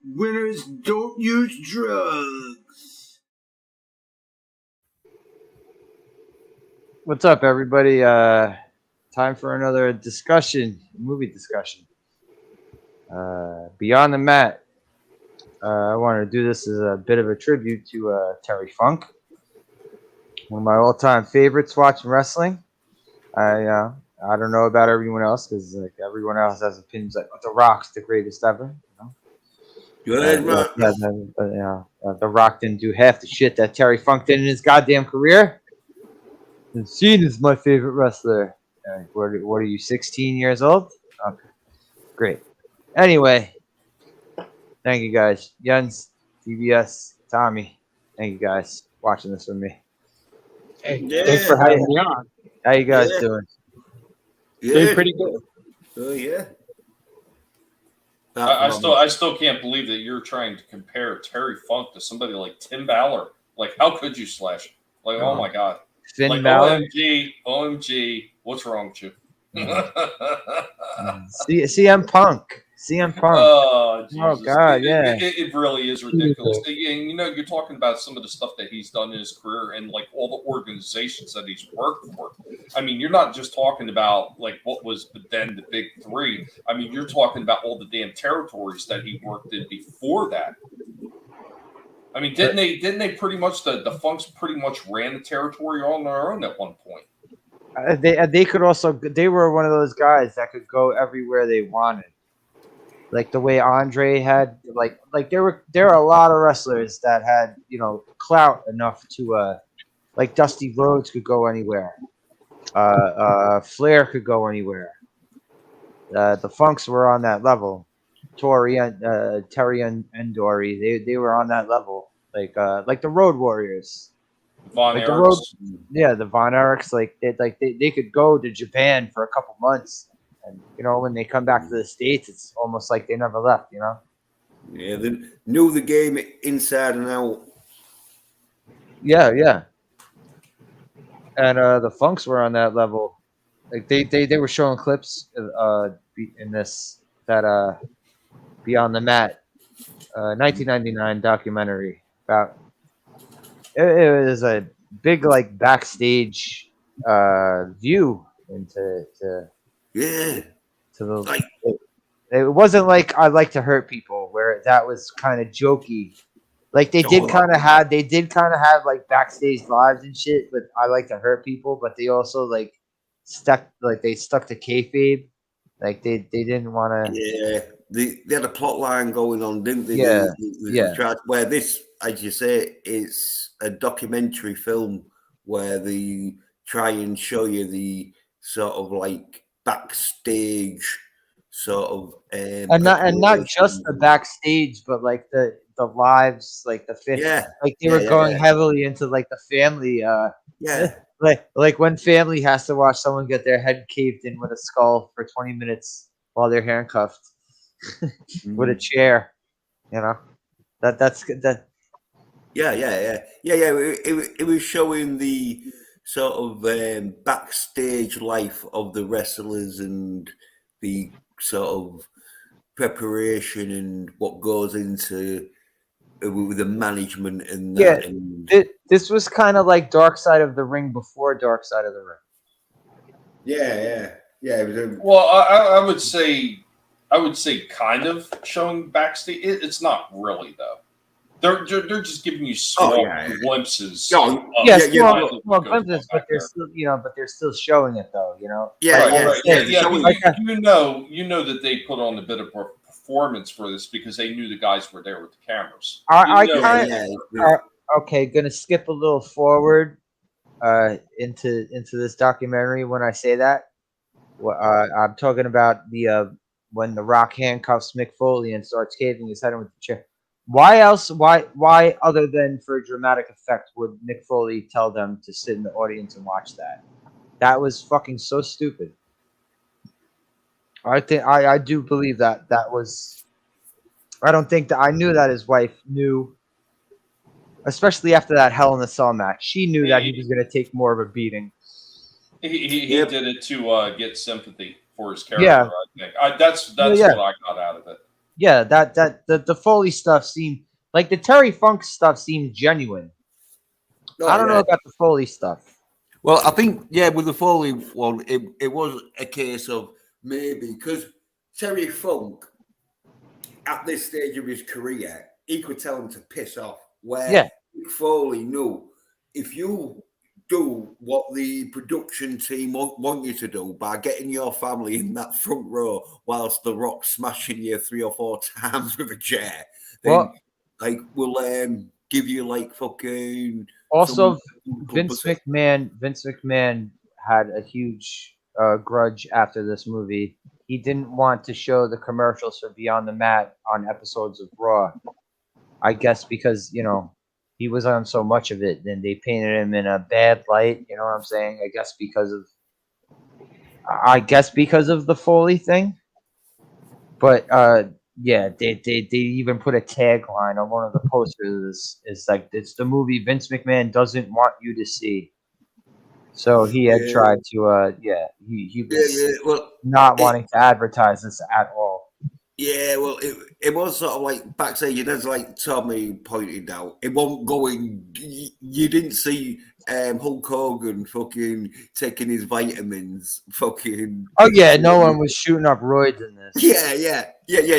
Winners don't use drugs. What's up, everybody? Time for another movie discussion. Beyond the Mat. I wanted to do this as a bit of a tribute to Terry Funk, one of my all-time favorites watching wrestling. I don't know about everyone else because like everyone else has opinions like The Rock's the greatest ever. Good, man. The Rock didn't do half the shit that Terry Funk did in his goddamn career. And Cena's my favorite wrestler. What are you, 16 years old? Okay, great. Anyway, thank you guys. Jens, TBS, Tommy, thank you guys watching this with me. Hey, thanks for having me on. How you guys doing? Doing pretty good. Oh yeah. I still can't believe that you're trying to compare Terry Funk to somebody like Tim Balor. Like, how could you, Slash? Like, oh my God. Finn like, Balor? OMG, what's wrong with you? CM Punk. Oh, Jesus. Oh God, yeah. It really is ridiculous. And you know, you're talking about some of the stuff that he's done in his career and like all the organizations that he's worked for. I mean, you're not just talking about like what was then the big three. I mean, you're talking about all the damn territories that he worked in before that. I mean, didn't they pretty much the Funks pretty much ran the territory on their own at one point? They could also, they were one of those guys that could go everywhere they wanted. Like the way Andre had, like there were a lot of wrestlers that had, you know, clout enough to, like Dusty Rhodes could go anywhere. Flair could go anywhere. The Funks were on that level. Terry and Dory, they were on that level. Like the Road Warriors. Von like Erichs. The Von Erichs, they could go to Japan for a couple months. And, you know, when they come back to the States, it's almost like they never left, you know? Yeah, they knew the game inside and out. Yeah. And the Funks were on that level. Like they were showing clips in this that Beyond the Mat 1999 documentary about it was a big like backstage view into to the Like, it wasn't like I like to hurt people where that was kind of jokey. Like they did kind of have like backstage lives and shit, but I like to hurt people, but they also like stuck to kayfabe. Like they didn't want to. Yeah, they had a plot line going on, didn't they? Yeah, they tried, where this, as you say, it's a documentary film where they try and show you the sort of like backstage sort of and not just the backstage, but like the lives, like the fit. Yeah, like they were going heavily into like the family. Yeah. Like when family has to watch someone get their head caved in with a skull for 20 minutes while they're handcuffed with a chair, you know, that's that. Yeah. It was showing the sort of backstage life of the wrestlers and the sort of preparation and what goes into with the management and that. Yeah, and this was kind of like Dark Side of the Ring before Dark Side of the Ring. Yeah. It was well, I would say kind of showing backstage. It's not really though. They're just giving you small glimpses. Small glimpses, but they're still showing it though. You know. Yeah. You know that they put on a bit of performance for this because they knew the guys were there with the cameras. Okay, gonna skip a little forward into this documentary when I say that. I'm talking about the when the Rock handcuffs Mick Foley and starts caving his head in with the chair. Why else? Why other than for dramatic effect would Mick Foley tell them to sit in the audience and watch that? That was fucking so stupid. I do believe that was. I don't think that I knew that his wife knew, especially after that Hell in a Cell match. She knew that he was going to take more of a beating. He did it to get sympathy for his character. I think that's what I got out of it. yeah, the Foley stuff seemed like the Terry Funk stuff seemed genuine. Oh, I don't know yeah. about the Foley stuff. Well, I think, yeah, with the Foley one, it was a case of maybe because Terry Funk, at this stage of his career, he could tell him to piss off. Where Yeah. Mick Foley knew if you do what the production team want you to do by getting your family in that front row whilst The Rock smashing you 3 or 4 times with a chair, then Well, like we'll give you like fucking. also, some Vince publicity. McMahon had a huge grudge after this movie. He didn't want to show the commercials for Beyond the Mat on episodes of Raw. I guess because he was on so much of it, then they painted him in a bad light. You know what I'm saying? I guess because of the Foley thing. But yeah, they even put a tagline on one of the posters. It's like, it's the movie Vince McMahon doesn't want you to see. So he had tried to he was Well, not wanting to advertise this at all. yeah, well, it was sort of like backstage, and as like Tommy pointed out, it wasn't going. You didn't see Hulk Hogan fucking taking his vitamins, fucking. Oh yeah, no one was shooting up roids in this. Yeah.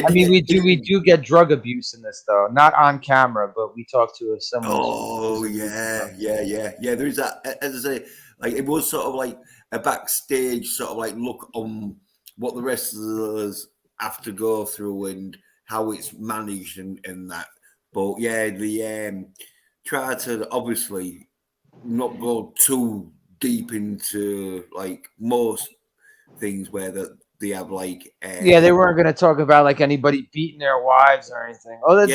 I mean, we do get drug abuse in this though, not on camera, but we talk to someone. Oh yeah. There is that. As I say, like it was sort of like a backstage sort of like look on what the wrestlers have to go through and how it's managed and that. But yeah, the try to obviously not go too deep into like most things where they have like Yeah, they weren't going to talk about like anybody beating their wives or anything. Oh, the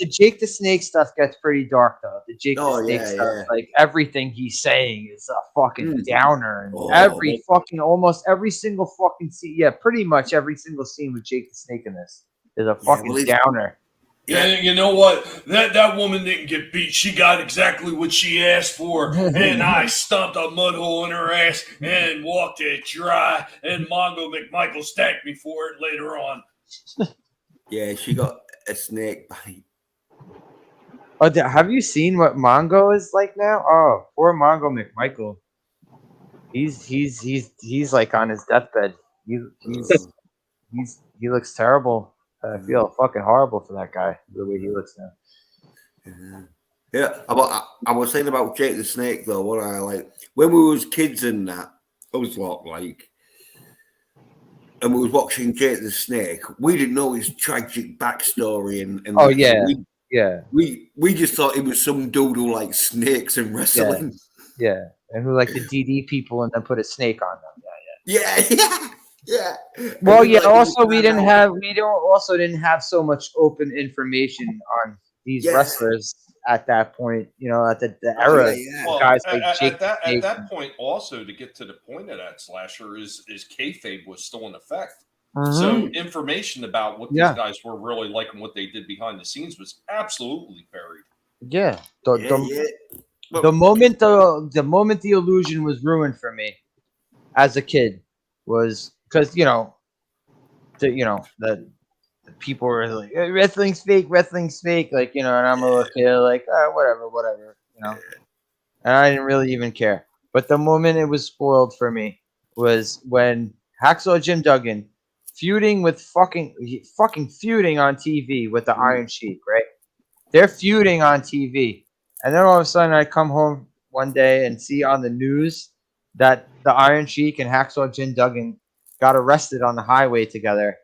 Jake the Snake stuff gets pretty dark though. The Jake the Snake stuff, like everything he's saying is a fucking downer, and almost every single fucking scene. Yeah, pretty much every single scene with Jake the Snake in this is a fucking downer. Yeah, you know what? That woman didn't get beat. She got exactly what she asked for, and I stomped a mud hole in her ass and walked it dry. And Mongo McMichael stacked me for it later on. Yeah, she got a snake bite. Oh, have you seen what Mongo is like now? Oh, poor Mongo McMichael. He's like on his deathbed. He looks terrible. I feel fucking horrible for that guy, the way he looks now. Yeah, I was saying about Jake the Snake though. What I like when we was kids and that, I was like, and we was watching Jake the Snake. We didn't know his tragic backstory and oh yeah, we just thought it was some dude who liked snakes and wrestling. Yeah, and who like the DD people and then put a snake on them. Yeah. Well, yeah. Also, we didn't have so much open information on these wrestlers at that point. At the era, Well, guys like Jake. At that point, also to get to the point of that slasher is kayfabe was still in effect. Mm-hmm. So information about what these guys were really like and what they did behind the scenes was absolutely buried. Yeah. The moment the illusion was ruined for me as a kid was because the people were like, wrestling's fake, like, and I'm a little kid like, whatever, and I didn't really even care. But the moment it was spoiled for me was when Hacksaw Jim Duggan feuding on TV with the Iron Sheik, right? They're feuding on TV, and then all of a sudden I come home one day and see on the news that the Iron Sheik and Hacksaw Jim Duggan got arrested on the highway together.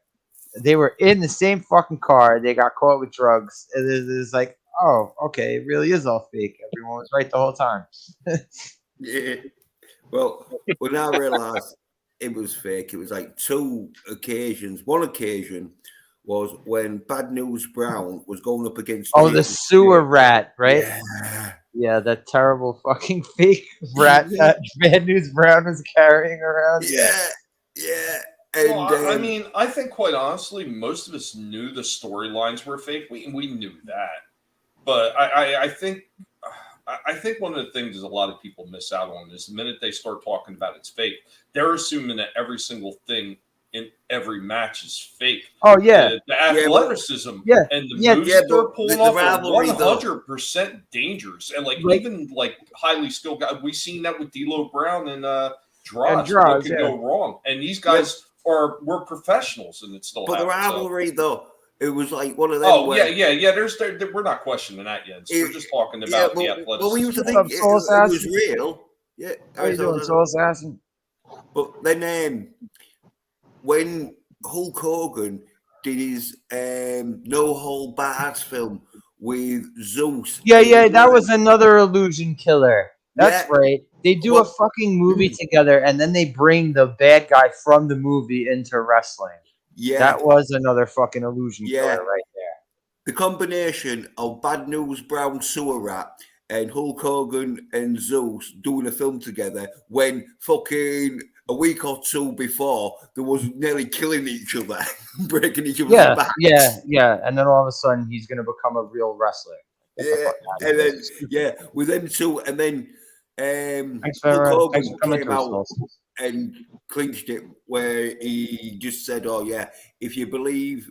They were in the same fucking car. They got caught with drugs. It's like, oh, okay, it really is all fake. Everyone was right the whole time. Yeah. Well, when I realized it was fake, it was like 2 occasions. One occasion was when Bad News Brown was going up against. Oh, the sewer rat, right? Yeah, that terrible fucking fake rat that Bad News Brown was carrying around. Yeah. And, well, I mean, I think quite honestly, most of us knew the storylines were fake. We knew that, but I think one of the things a lot of people miss out on is the minute they start talking about it's fake, they're assuming that every single thing in every match is fake. Oh yeah, the athleticism and the moves but they're pulling off are rivalry, 100% dangerous, and even highly skilled guys. We've seen that with D'Lo Brown and Droz. What could go wrong? And these guys were professionals, and it's still. But the rivalry, though, it was like one of them. Oh yeah. We're not questioning that yet. We're just talking about the athleticism. Well, we used to think it was real. Yeah, how you doing, Soul Assassin? But then, when Hulk Hogan did his No Hold Barred film with Zeus. Yeah, that was another illusion killer. That's right. They do a fucking movie together, and then they bring the bad guy from the movie into wrestling. Yeah, that was another fucking illusion killer right there. The combination of Bad News Brown Sewer Rat and Hulk Hogan and Zeus doing a film together when fucking a week or two before they was nearly killing each other, breaking each other's backs. Yeah. And then all of a sudden he's gonna become a real wrestler. And then with them two, and then Hulk Hogan came out and clinched it, where he just said, "Oh yeah, if you believe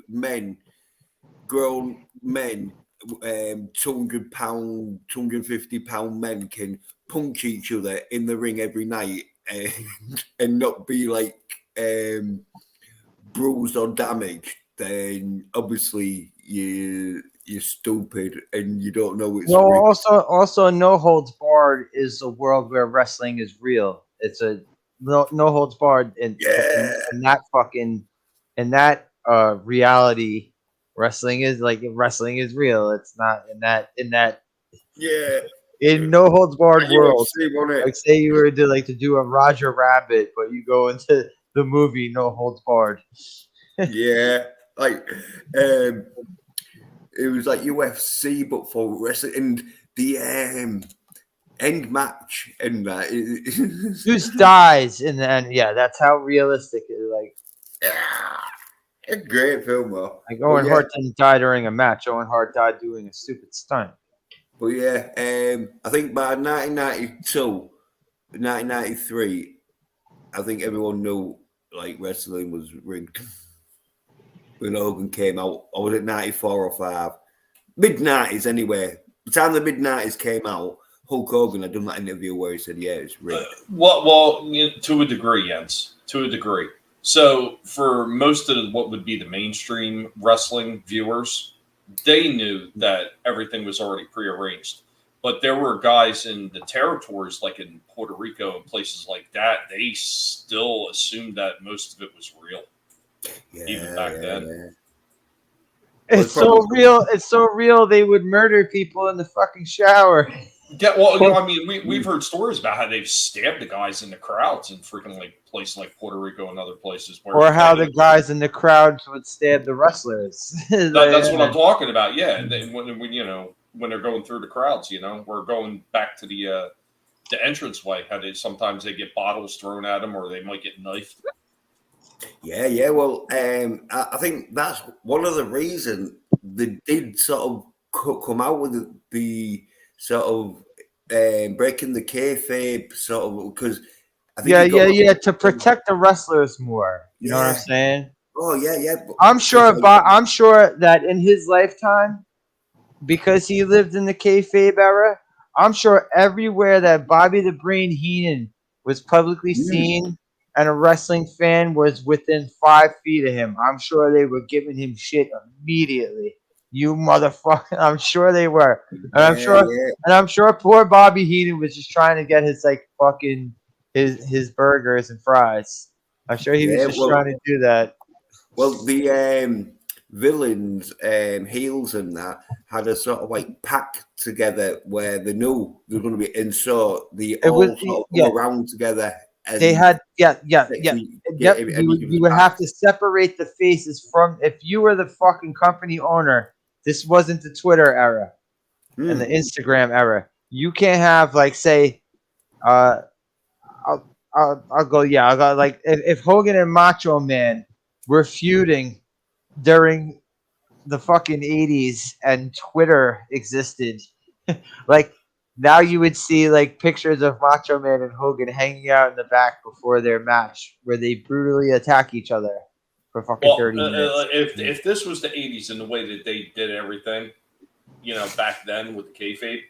grown men, 200-pound, 250-pound men can punch each other in the ring every night and not be like bruised or damaged, then obviously you're stupid and you don't know it's real." Also, No Holds Barred is a world where wrestling is real. It's a no holds barred in that reality. Wrestling is real. It's not in that. In No Holds Barred world, like say you were to do a Roger Rabbit, but you go into the movie No Holds Barred. It was like UFC, but for wrestling, and the end match and that just dies in the end. Yeah, that's how realistic it is. A great film, though. Like Owen Hart didn't die during a match. Owen Hart died doing a stupid stunt. But I think by 1992, 1993, I think everyone knew wrestling was rigged. When Hogan came out, I was at 94 or 5, mid-90s anyway. By the time the mid-90s came out, Hulk Hogan had done that interview where he said, "Yeah, it's rigged." Well, to a degree, Jens. To a degree. So for most of what would be the mainstream wrestling viewers, they knew that everything was already prearranged. But there were guys in the territories, like in Puerto Rico and places like that, they still assumed that most of it was real. Even back then. It's so real. It's so real. They would murder people in the fucking shower. Yeah, well, I mean, we've heard stories about how they've stabbed the guys in the crowds in freaking places like Puerto Rico and other places. Or how the guys in the crowds would stab the wrestlers. That's what I'm talking about. Yeah, and then when they're going through the crowds, we're going back to the entranceway. How sometimes they get bottles thrown at them, or they might get knifed. Yeah. Well, I think that's one of the reasons they did sort of come out with the sort of breaking the kayfabe sort of, because I think to protect the wrestlers more. You know what I'm saying? Oh yeah. I'm sure that in his lifetime, because he lived in the kayfabe era, I'm sure everywhere that Bobby the Brain Heenan was publicly seen and a wrestling fan was within 5 feet of him, I'm sure they were giving him shit immediately. You motherfucker! I'm sure they were, and I'm sure poor Bobby Heenan was just trying to get his fucking his burgers and fries. I'm sure he was just trying to do that. Well, the villains, heels, and that had a sort of pact together where they knew they were going to be, and so they all go around together. And they had, you would have to separate the faces from. If you were the fucking company owner. This wasn't the Twitter era and the Instagram era. You can't have say, I'll go. Yeah, I'll go. If Hogan and Macho Man were feuding during the fucking 80s and Twitter existed, now you would see pictures of Macho Man and Hogan hanging out in the back before their match, where they brutally attack each other. for fucking 30 minutes. If this was the 80s and the way that they did everything, back then with the kayfabe,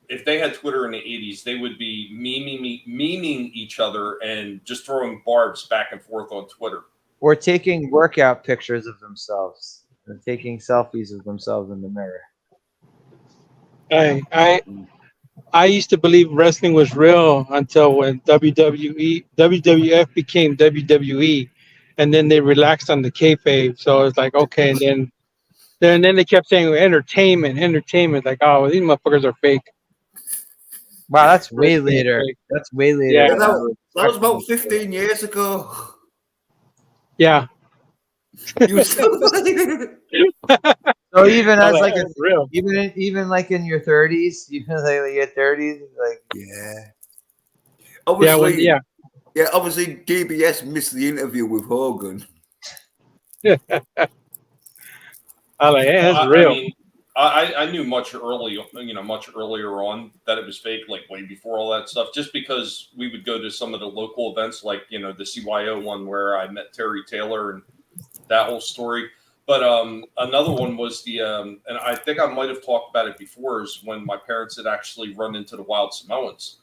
if they had Twitter in the 80s, they would be memeing each other and just throwing barbs back and forth on Twitter. Or taking workout pictures of themselves and taking selfies of themselves in the mirror. I used to believe wrestling was real until when WWF became WWE, and then they relaxed on the kayfabe. So it's like, okay, and then they kept saying entertainment. Like, oh, well, these motherfuckers are fake. Wow, that's way later. That's way later. Yeah, that was about 15 years ago. Yeah. So even as like real, even like in your 30s, even like your 30s, like obviously, obviously DBS missed the interview with Hogan. I like, yeah, that's real. I mean, I knew much earlier on that it was fake, like way before all that stuff. Just because we would go to some of the local events, like the CYO one where I met Terry Taylor and that whole story. But another one was and I think I might have talked about it before, is when my parents had actually run into the wild Samoans.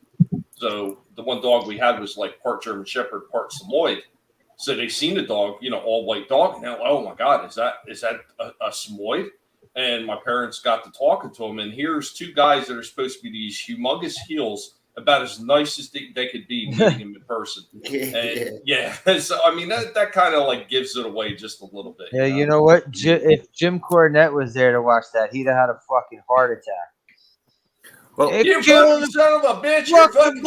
So the one dog we had was like part German Shepherd, part Samoyed. So they seen the dog, all white dog, and they're like, oh my God, is that a Samoyed? And my parents got to talking to him, and here's two guys that are supposed to be these humongous heels, about as nice as they could be, meeting him in person. And so I mean that kind of like gives it away just a little bit. Yeah, you know what? If Jim Cornette was there to watch that, he'd have had a fucking heart attack. Well, you fucking son of a bitch! You're fucking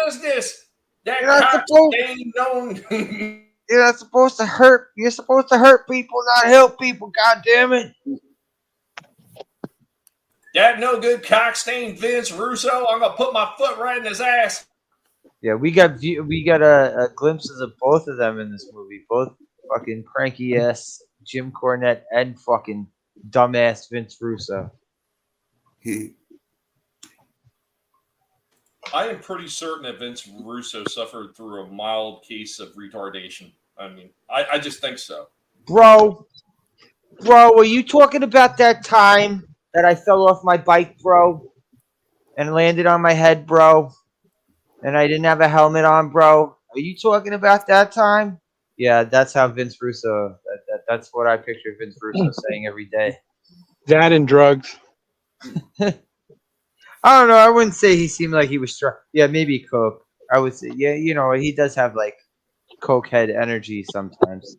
business. That cocktail known. You're not supposed to hurt. You're supposed to hurt people, not help people. God damn it! That no good cock-stained Vince Russo. I'm gonna put my foot right in his ass. Yeah, we got a glimpses of both of them in this movie. Both fucking cranky ass Jim Cornette and fucking dumbass Vince Russo. I am pretty certain that Vince Russo suffered through a mild case of retardation. I mean, I just think so. Bro, are you talking about that time that I fell off my bike, bro, and landed on my head, bro, and I didn't have a helmet on, bro? Are you talking about that time? Yeah, that's how Vince Russo. That's what I picture Vince Russo saying every day. That and drugs. I don't know. I wouldn't say he seemed like he was strong. Yeah, maybe coke. I would say, yeah, he does have like coke head energy sometimes.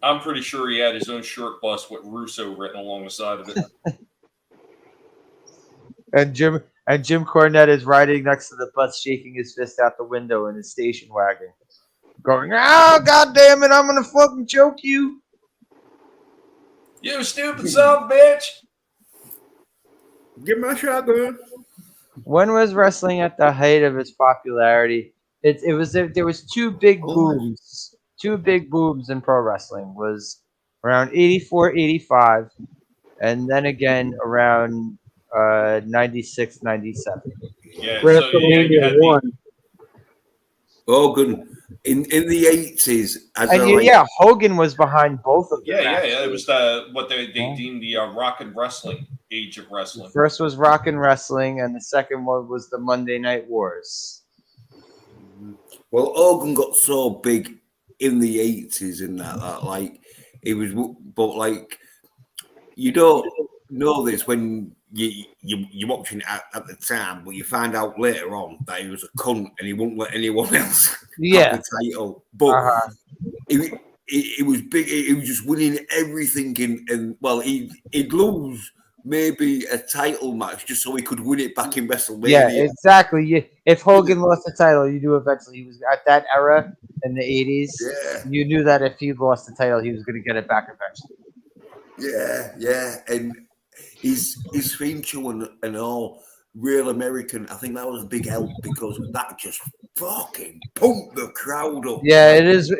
I'm pretty sure he had his own short bus with Russo written along the side of it. And Jim Cornette is riding next to the bus, shaking his fist out the window in his station wagon, going, "Oh, God damn it! I'm gonna fucking choke you, you stupid son of a bitch! Give me a shotgun." When was wrestling at the height of its popularity? There was two big booms. Two big booms in pro wrestling was around 84, 85, and then again around 96, 97. Yeah, WrestleMania 1. Hogan in the 80s. Hogan was behind both of them. Yeah. It was what they deemed the rock and wrestling age of wrestling. The first was rock and wrestling, and the second one was the Monday Night Wars. Well, Hogan got so big in the 80s and that like it was, but like you don't know this when you're watching it at the time, but you find out later on that he was a cunt and he wouldn't let anyone else have the title. But it was big. He was just winning everything and well, he'd lose maybe a title match just so he could win it back in WrestleMania. Yeah, exactly. If Hogan lost the title, you knew eventually he was at that era in the 80s. Yeah. You knew that if he lost the title, he was going to get it back eventually. Yeah, and his theme tune and all, Real American, I think that was a big help because that just fucking pumped the crowd up. Yeah, it is.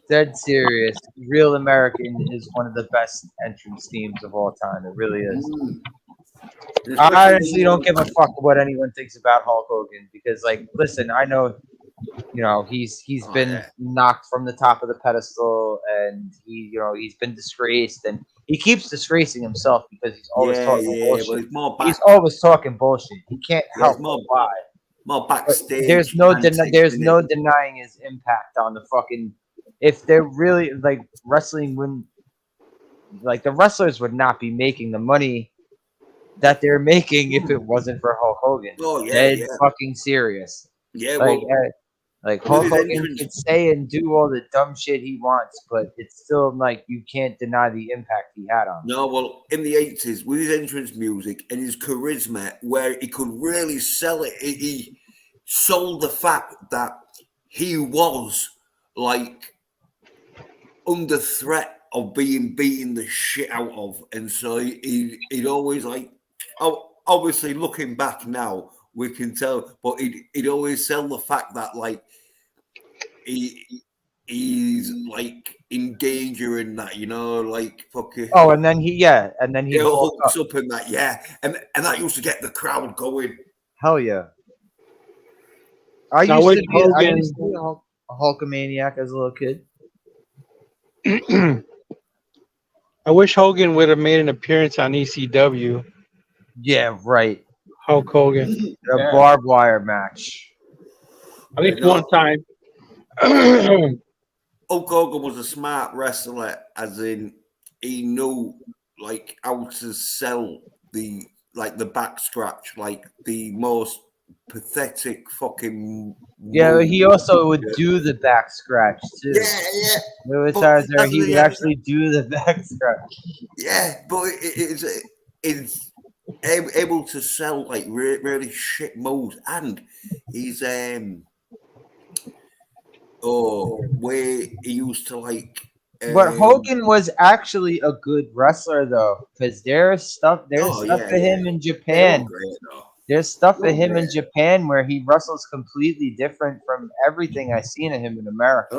Dead serious. Real American is one of the best entrance themes of all time. It really is. I honestly don't give a fuck what anyone thinks about Hulk Hogan because, like, listen, I know You know, he's been knocked from the top of the pedestal, and he's been disgraced, and he keeps disgracing himself because he's always talking bullshit. But it's more He's always talking bullshit. He can't help more, but lie. More backstage. There's no denying his impact on the fucking. If they're really like wrestling, when like the wrestlers would not be making the money that they're making if it wasn't for Hulk Hogan. Oh yeah, Dead fucking serious. Yeah, like Hulk Hogan can say and do all the dumb shit he wants, but it's still like you can't deny the impact he had on. No, well, in the 80s, with his entrance music and his charisma, where he could really sell it, he sold the fact that he was like under threat of being beaten the shit out of, and so he'd always like. Obviously, looking back now, we can tell, but he'd always sell the fact that like he's like in danger and that, like fucking. Oh, and then he hooks up and that, and that used to get the crowd going. Hell yeah! I used to be a Hulkamaniac as a little kid. I wish Hogan would have made an appearance on ECW. Yeah, right. Hulk Hogan. A barbed wire match. At least one time. Hulk Hogan was a smart wrestler, as in he knew like how to sell the back scratch, like the most pathetic fucking. Yeah, he also would do the back scratch too. Yeah. There was times where he would actually do the back scratch. Yeah, but it's able to sell like really shit moves, and he's where he used to like. But Hogan was actually a good wrestler though, because there's stuff of him in Japan. There's stuff of him in Japan where he wrestles completely different from everything I've seen of him in America.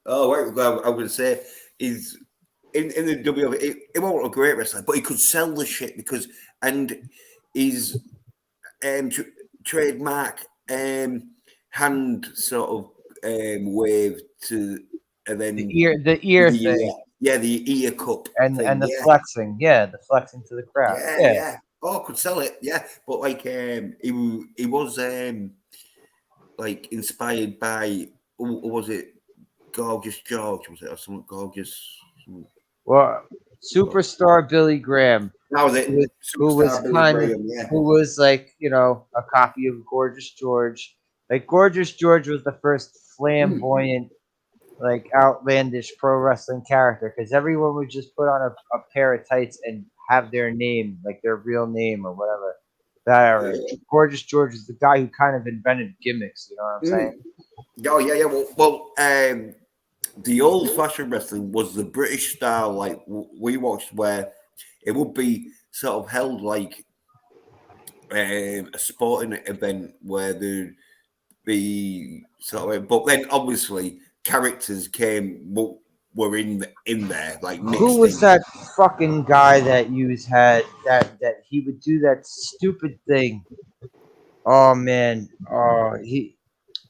Oh right. I would say he's in the WWE. He wasn't a great wrestler, but he could sell the shit and his trademark hand sort of wave to, and then the ear thing. The ear cup and the flexing, the flexing to the crowd. Yeah. Oh, could sell it, but like he was like inspired by, was it Gorgeous George? Was it or something gorgeous? Well, Superstar Billy Graham. That was it. Who was like a copy of Gorgeous George. Like Gorgeous George was the first flamboyant, like outlandish pro wrestling character, because everyone would just put on a pair of tights and have their name, like their real name or whatever. Gorgeous George is the guy who kind of invented gimmicks. You know what I'm saying? Oh yeah. Well, the old-fashioned wrestling was the British style, like we watched, where it would be sort of held like a sporting event where there'd be sort of, but then obviously characters were in there, like who was that fucking guy that had that he would do that stupid thing? Oh man,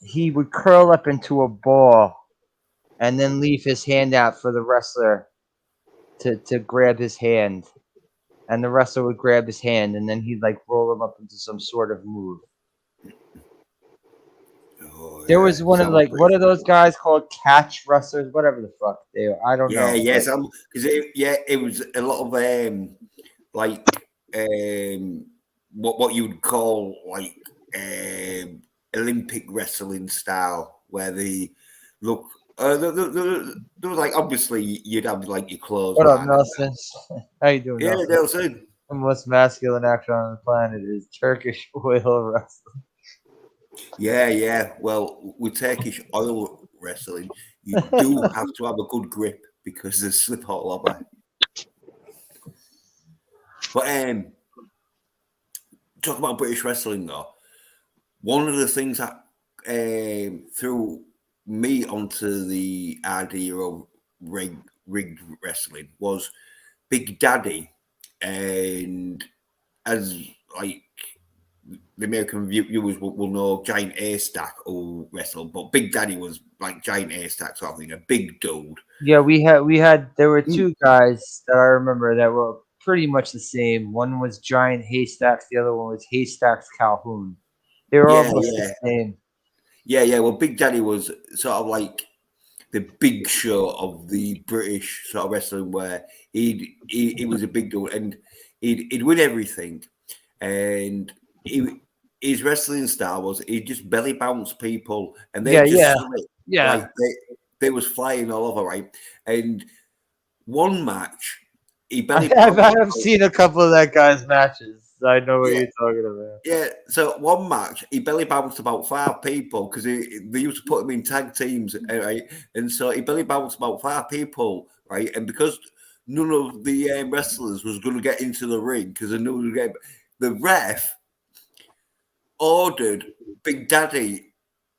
he would curl up into a ball and then leave his hand out for the wrestler to grab his hand, and the wrestler would grab his hand, and then he'd like roll him up into some sort of move. There was one of what are those guys called? Catch wrestlers, whatever the fuck they are. I don't know. Yes, because it was a lot of what you would call like Olympic wrestling style, where they look. There was like, obviously you'd have like your clothes. What up, Nelson? How you doing? Yeah, Nelson. The most masculine actor on the planet is Turkish oil wrestling. Yeah. Well, with Turkish oil wrestling, you do have to have a good grip because there's slip all over. But talk about British wrestling though. One of the things that threw me onto the idea of rigged wrestling was Big Daddy, and as like the American viewers will know Giant Haystack who wrestled, but Big Daddy was like Giant Haystack sort of thing, a big dude. Yeah, we had there were two guys that I remember that were pretty much the same. One was Giant Haystacks, the other one was Haystacks Calhoun. They were almost the same. Yeah. Well, Big Daddy was sort of like the big show of the British sort of wrestling, where he was a big dude and he'd win everything, and his wrestling style was he'd just belly bounce people, and they like they was flying all over, right? And one match, he belly bounced. I've seen a couple of that guy's matches. I know what you're talking about. Yeah, so one match, he belly bounced about 5 people because they used to put him in tag teams, right? And so he belly bounced about 5 people, right? And because none of the wrestlers was going to get into the ring because they knew the ref ordered Big Daddy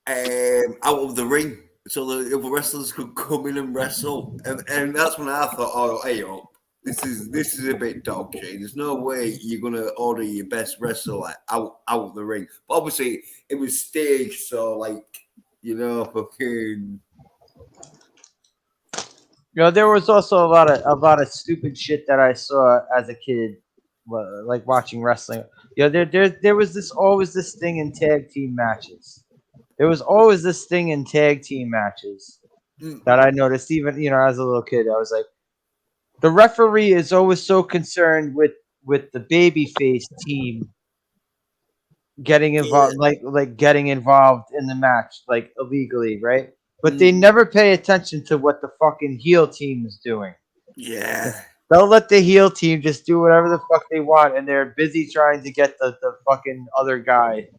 out of the ring so the other wrestlers could come in and wrestle. And that's when I thought, oh, hey, this is a bit dog shit. There's no way you're gonna order your best wrestler out of the ring. But obviously, it was staged, so fucking. There was also a lot of stupid shit that I saw as a kid, like watching wrestling. There was always this thing in tag team matches. There was always this thing in tag team matches that I noticed. Even as a little kid, I was like, the referee is always so concerned with the babyface team getting involved, like getting involved in the match, like illegally, right? But they never pay attention to what the fucking heel team is doing. Yeah. They'll let the heel team just do whatever the fuck they want, and they're busy trying to get the fucking other guy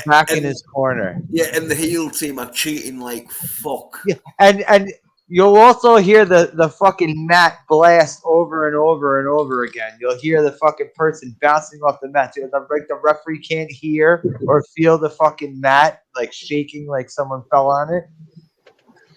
back in his corner. Yeah, and the heel team are cheating like fuck. Yeah, and you'll also hear the fucking mat blast over and over and over again. You'll hear the fucking person bouncing off the mat. The referee can't hear or feel the fucking mat like shaking like someone fell on it.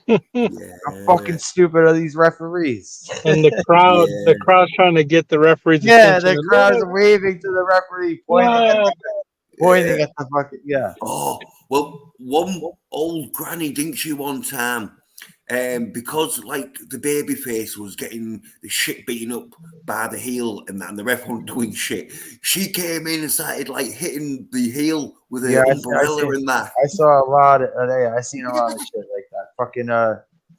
How fucking stupid are these referees? And the crowd's trying to get the referee's attention. attention. The crowd's waving to the referee, pointing at the fucking Oh, well, one old granny, didn't she, one time? Because like the babyface was getting the shit beaten up by the heel and the ref wasn't doing shit, she came in and started like hitting the heel with an umbrella and that. I saw a lot of I seen a lot of shit like that. Fucking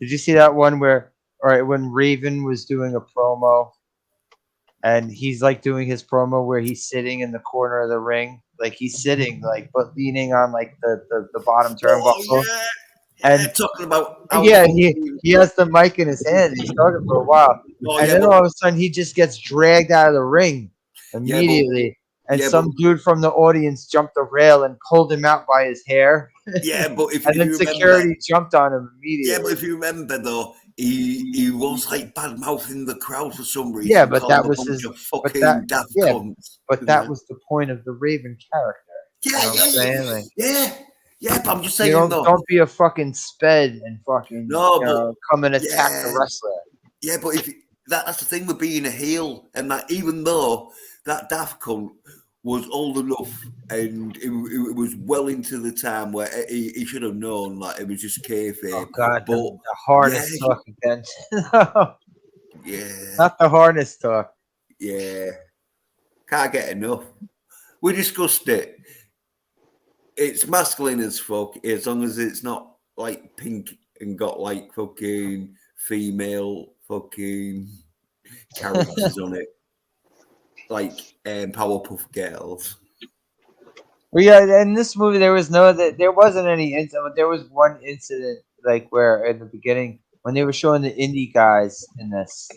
did you see that one where when Raven was doing a promo and he's like doing his promo where he's sitting in the corner of the ring, like he's sitting like but leaning on like the bottom turnbuckle. And talking about he has the mic in his hand. He's talking for a while, then all of a sudden he just gets dragged out of the ring immediately. Some dude from the audience jumped the rail and pulled him out by his hair. Yeah, but if and then security jumped on him immediately. Yeah, but if you remember though, he was like bad mouthing the crowd for some reason. Yeah, but that was his fucking daft cunts. But that was the point of the Raven character. Yeah, but I'm just saying, don't be a fucking sped and fucking come and attack the wrestler. Yeah, but that's the thing with being a heel, and that even though that daft cunt was old enough and it was well into the time where he should have known, like it was just kayfabe. Oh God, but the harness talk again. Yeah, not the harness talk. Yeah, can't get enough. We discussed it. It's masculine as fuck, as long as it's not like pink and got like fucking female fucking characters on it, like Powerpuff Girls. Well, yeah, in this movie there wasn't any incident, but there was one incident like where in the beginning when they were showing the indie guys in this.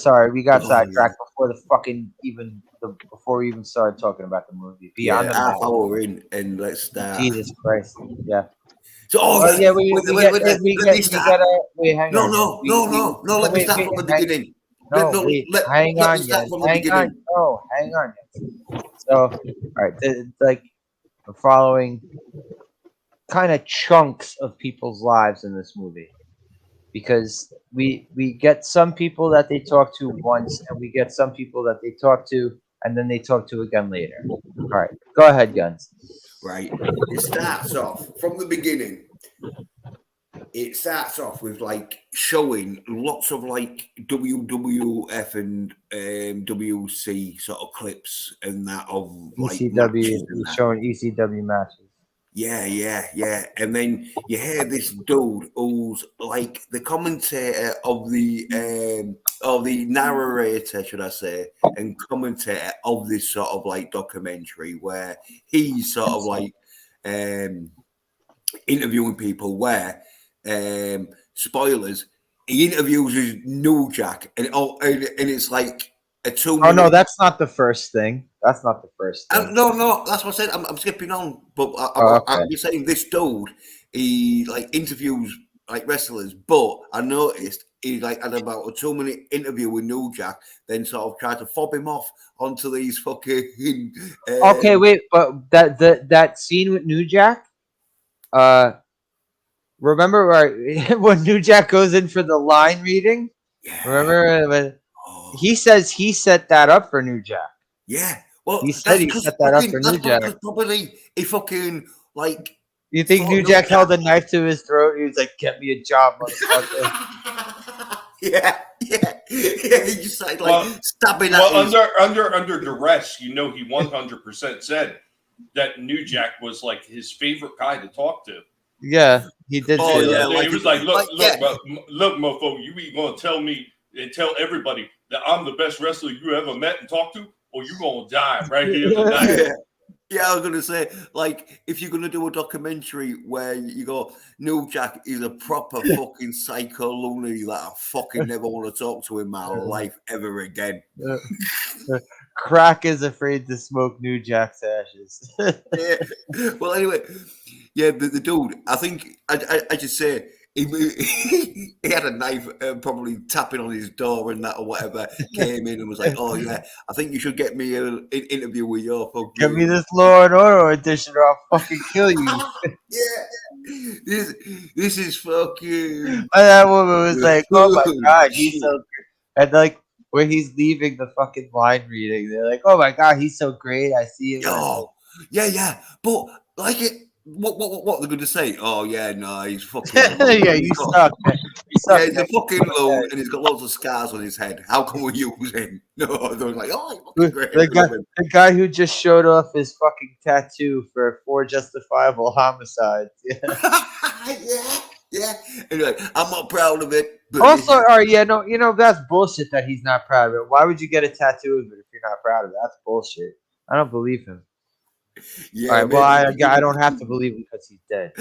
Sorry, we got sidetracked before before we even started talking about the movie. Beyond the half hour in, and let's start. Jesus Christ! Yeah. So, we gotta wait. Hang on. No. Let me start from the beginning. Hang on. So, all right, like we're following kind of chunks of people's lives in this movie. Because we get some people that they talk to once, and we get some people that they talk to and then they talk to again later. All right, go ahead, Guns. Right. It starts off from the beginning. It starts off with like showing lots of like WWF and WC sort of clips and that of like ECW, matches and that. showing ECW matches. Yeah. And then you hear this dude who's like the commentator of the narrator, should I say, and commentator of this sort of like documentary where he's sort of like interviewing people where spoilers, he interviews his New Jack and it's like a 2 minute. Oh no, that's not the first thing. That's not the first thing. No, that's what I said. I'm skipping on, but I'm just saying this dude, he like interviews like wrestlers, but I noticed he like had about a 2 minute interview with New Jack, then sort of tried to fob him off onto these fucking. Okay, wait, but that scene with New Jack, remember when New Jack goes in for the line reading? Yeah. Remember when he says he set that up for New Jack? Yeah. Well, he said he set that up for New Jack. Probably he fucking like. You think New Jack held a knife to his throat? He was like, "Get me a job, motherfucker." Yeah. He just started like stabbing at under duress, you know, he 100% said that New Jack was like his favorite guy to talk to. Yeah, he did. Oh, say yeah, that. He was like, look, mofo, you ain't gonna tell me and tell everybody that I'm the best wrestler you ever met and talked to, or you gonna die right here tonight. Yeah, I was gonna say, like, if you're gonna do a documentary where you go, New Jack is a proper fucking psycho loony that I fucking never want to talk to in my life ever again. Crack is afraid to smoke New Jack's ashes. Yeah. Well, anyway, yeah, the dude, I think I just say he had a knife, probably tapping on his door and that or whatever. Came in and was like, "Oh yeah, I think you should get me an interview with your fucking." Give me this Law and Order edition, or I'll fucking kill you. Yeah, this is fucking. And that woman was like, "Oh my god, he's so great," and like. Where he's leaving the fucking line reading, they're like, "Oh my god, he's so great! I see him." Oh, yeah, but like it. What they're going to say? Oh yeah, no, he's fucking. Yeah, you suck. Man. You suck. Yeah, he's a fucking load, and he's got lots of scars on his head. How can we use him? No, they're like, oh, he's great. The guy who just showed off his fucking tattoo for 4 justifiable homicides. Yeah. Anyway, I'm not proud of it. But Also, that's bullshit that he's not proud of it. Why would you get a tattoo of it if you're not proud of it? That's bullshit. I don't believe him. Yeah, all right, well, I don't have to believe him because he's dead.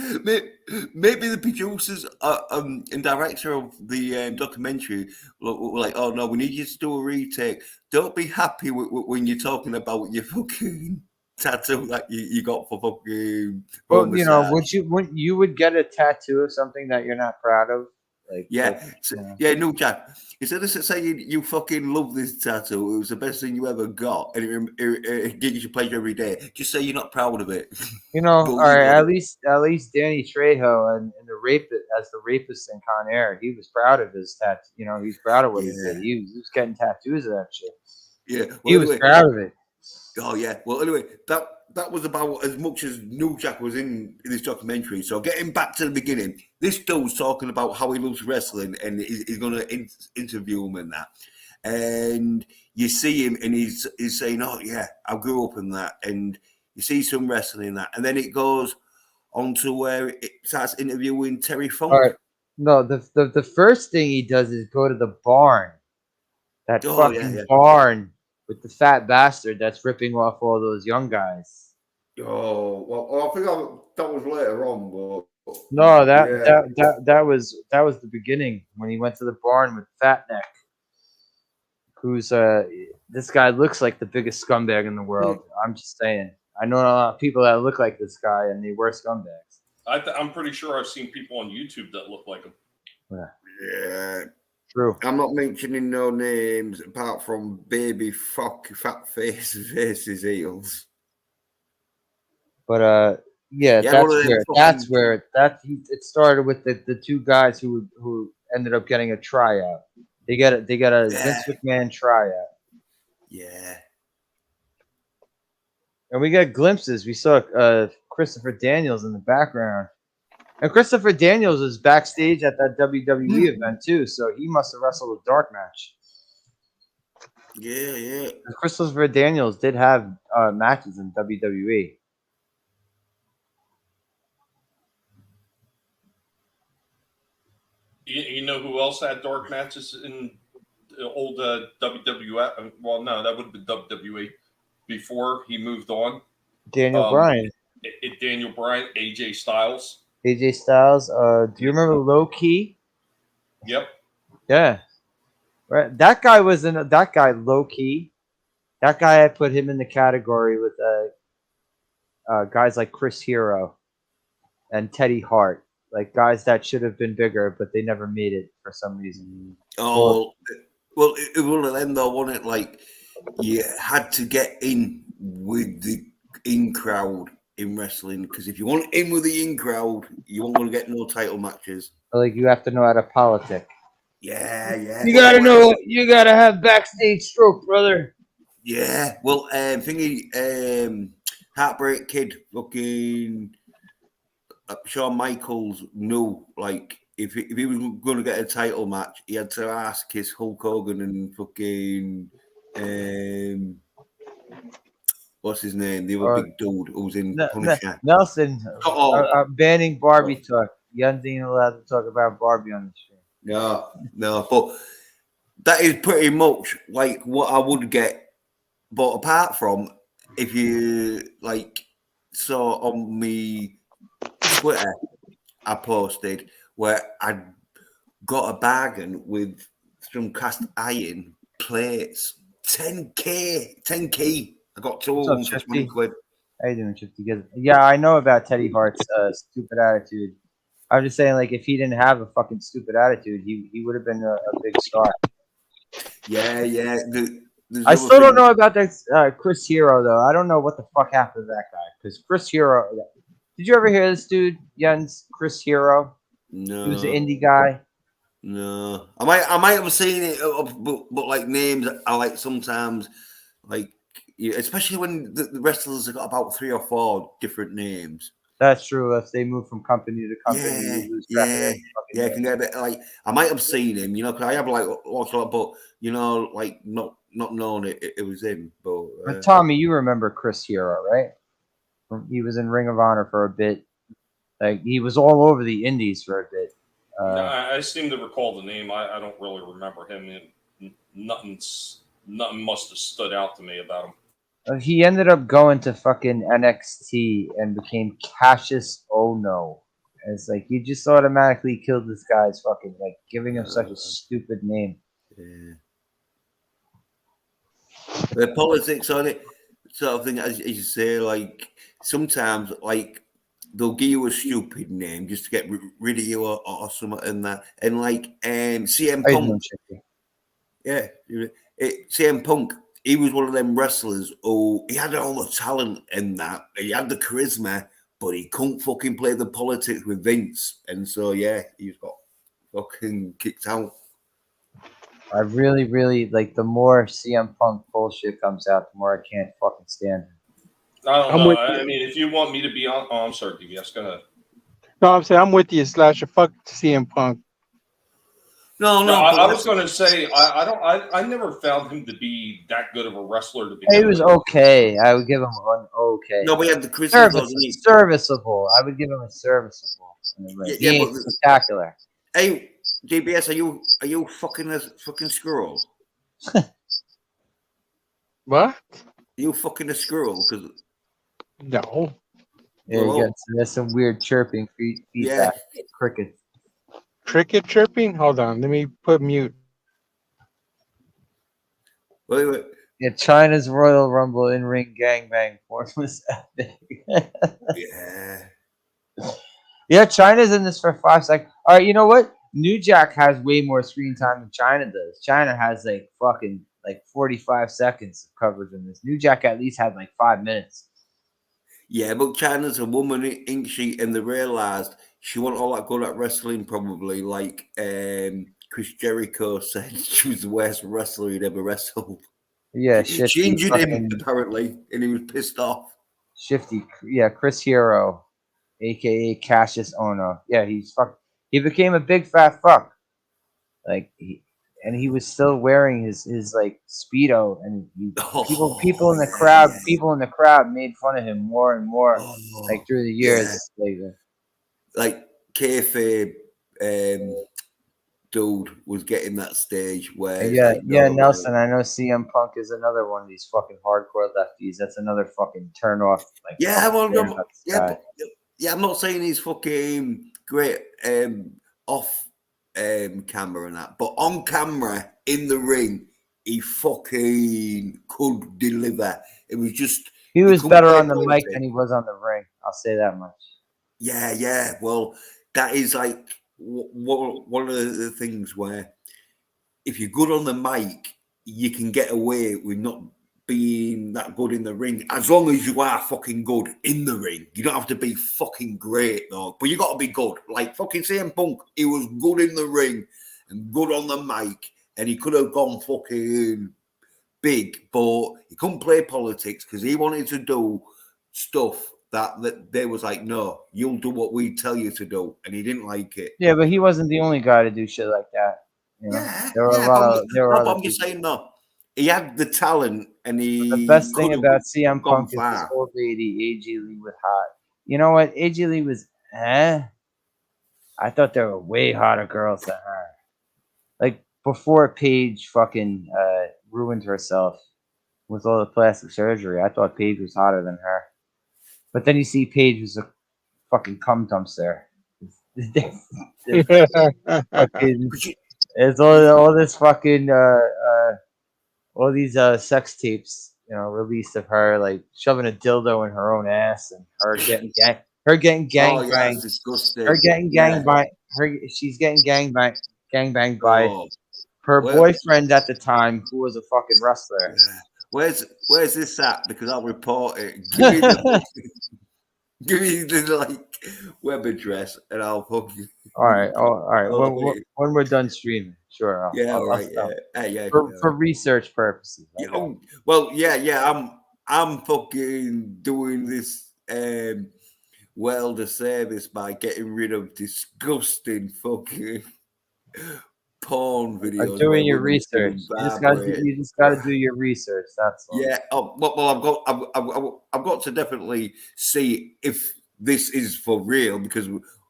Maybe the producers and director of the documentary were like, "Oh no, we need you to do a retake. Don't be happy when you're talking about your fucking tattoo that you got for fucking." Well, would you get a tattoo of something that you're not proud of? Like, New Jack. Instead of saying you fucking love this tattoo, it was the best thing you ever got, and it gives you pleasure every day. Just say you're not proud of it. All right. At least Danny Trejo and the rapist in Con Air, he was proud of his tattoo. He's proud of what he did. He was getting tattoos of that shit. Yeah, he was proud of it. Oh yeah. Well, anyway, that was about as much as New Jack was in this documentary. So getting back to the beginning, this dude's talking about how he loves wrestling and he's going to interview him and that. And you see him and he's saying, "Oh yeah, I grew up in that." And you see some wrestling in that, and then it goes on to where it starts interviewing Terry Funk. All right. No, the first thing he does is go to the barn. That barn. With the fat bastard that's ripping off all those young guys. Oh well, I think that was later on, but no, that was the beginning when he went to the barn with Fat Neck, who's this guy looks like the biggest scumbag in the world. I'm just saying. I know a lot of people that look like this guy, and they were scumbags. I'm pretty sure I've seen people on YouTube that look like him. Yeah. True. I'm not mentioning no names apart from baby fat faces heels. But that's where it started with the 2 guys who ended up getting a tryout. They got a Vince McMahon tryout. Yeah. And we got glimpses. We saw Christopher Daniels in the background. And Christopher Daniels is backstage at that WWE event too, so he must have wrestled a dark match. Yeah. Christopher Daniels did have matches in WWE. You know who else had dark matches in the old WWF? Well, no, that would have been WWE before he moved on. Daniel Bryan. Daniel Bryan, AJ Styles. AJ Styles. Do you remember Low Key? Yep. Yeah. Right. That guy was in that guy Low Key. That guy, I put him in the category with guys like Chris Hero and Teddy Hart, like guys that should have been bigger, but they never made it for some reason. Oh, well, it was one of them though, wasn't it? Like you had to get in with the in crowd in wrestling, because if you want in with the in crowd, you won't want to get no title matches. Like you have to know how to politic. Yeah. You gotta know. You gotta have backstage stroke, brother. Yeah. Well, Heartbreak Kid, fucking Shawn Michaels knew, like, if he was going to get a title match, he had to ask his Hulk Hogan and fucking what's his name? The other big dude who was in Punisher. Nelson. Banning Barbie talk. You ain't allowed to talk about Barbie on the show. No, but that is pretty much like what I would get. But apart from, if you like saw on me Twitter, I posted where I got a bargain with some cast iron plates, 10k. I got two of them for 20 quid. How you doing, Shifty? Yeah, I know about Teddy Hart's stupid attitude. I'm just saying, like, if he didn't have a fucking stupid attitude, he would have been a big star. Yeah. I still don't know about that Chris Hero, though. I don't know what the fuck happened to that guy. Because Chris Hero... Did you ever hear this dude, Jens? Chris Hero? No. He was an indie guy. No. I might have seen it, but like names, I like sometimes, like, especially when the wrestlers have got about 3 or 4 different names. That's true. If they move from company to company, Yeah, can get a bit like, I might have seen him, because I have like watched a lot, but like not knowing it was him. But Tommy, you remember Chris Hero, right? He was in Ring of Honor for a bit. Like he was all over the indies for a bit. I seem to recall the name. I don't really remember him. Nothing must have stood out to me about him. He ended up going to fucking NXT and became Cassius Ohno. It's like you just automatically killed this guy's fucking, like, giving him such a stupid name. Yeah. The politics on it, sort of thing, as you say, like sometimes, like they'll give you a stupid name just to get rid of you or something and that, and like CM Punk. Yeah, CM Punk. He was one of them wrestlers who he had all the talent and that. He had the charisma, but he couldn't fucking play the politics with Vince. And so, yeah, he's got fucking kicked out. I really, really, like, the more CM Punk bullshit comes out, the more I can't fucking stand it. I don't know. I mean, if you want me to be on... Oh, I'm sorry, DBS. Go ahead. No, I'm saying I'm with you, Slasher. Fuck CM Punk. No. I was going to say I never found him to be that good of a wrespler. To be. He was okay. I would give him an okay. No, we had the Christmas serviceable. I would give him a serviceable. He ain't spectacular. Hey, DBS, are you fucking a fucking squirrel? What? Are you fucking a squirrel? Cause no. Yeah, there's some weird chirping feedback. Yeah. Crickets. Cricket chirping? Hold on. Let me put mute. Wait. Yeah, China's Royal Rumble in-ring gangbang form was epic. Yeah, China's in this for 5 seconds. All right, you know what? New Jack has way more screen time than China does. China has like fucking like 45 seconds of coverage in this. New Jack at least had like 5 minutes. Yeah, but China's a woman, ain't she? And they realised she wasn't all that good at wrestling, probably. Like Chris Jericho said, she was the worst wrestler he'd ever wrestled. Yeah, she injured him, apparently, and he was pissed off. Shifty. Yeah, Chris Hero, AKA Cassius Ono. Yeah, he became a big fat fuck. Like he was still wearing his like Speedo, and people in the crowd yeah. people in the crowd made fun of him more and more, like Oh, through the yeah. years. Like kayfabe dude was getting that stage where And it's yeah, like, yeah, no, Nelson. I know CM Punk is another one of these fucking hardcore lefties. That's another fucking turn off. Like, yeah, fucking well, staring no, at this yeah, guy. but, yeah, I'm not saying he's fucking great off camera and that, but on camera in the ring, he fucking could deliver. It was just He he was couldn't better play on the mic politics. than he was on the ring. I'll say that much. Yeah. Well, that is like one of the things where if you're good on the mic, you can get away with not being that good in the ring, as long as you are fucking good in the ring. You don't have to be fucking great though, but you got to be good. Like fucking CM Punk, he was good in the ring and good on the mic, and he could have gone fucking big, but he couldn't play politics because he wanted to do stuff that they was like, no, you'll do what we tell you to do, and he didn't like it. Yeah, but he wasn't the only guy to do shit like that. You know, Yeah, there were a yeah. lot But of there were other I'm just people. saying, no, he had the talent, and The he best could thing have about CM gone Punk is this far. old lady, AJ Lee, with hot. You know what? AJ Lee was I thought there were way hotter girls than her. Like before Paige fucking ruined herself with all the plastic surgery, I thought Paige was hotter than her. But then you see Paige was a fucking cum dumpster. Fucking, it's all this fucking all these sex tapes, released of her like shoving a dildo in her own ass and her getting gang Oh yeah, banged, it's disgusting. her getting Yeah. she's getting gang banged by Oh, her well, boyfriend at the time, who was a fucking wrestler. yeah. Where's this at? Because I'll report it. Give me the like web address, and I'll fucking. all right. Oh, When we're done streaming, sure. yeah, I'll right. stop. Yeah. For research purposes. Yeah, Okay. well, yeah. I'm fucking doing this world a service by getting rid of disgusting fucking porn videos. Doing where your women research. fucking You just got to do your research. That's all. Yeah. Oh, well, I've got to definitely see if this is for real, because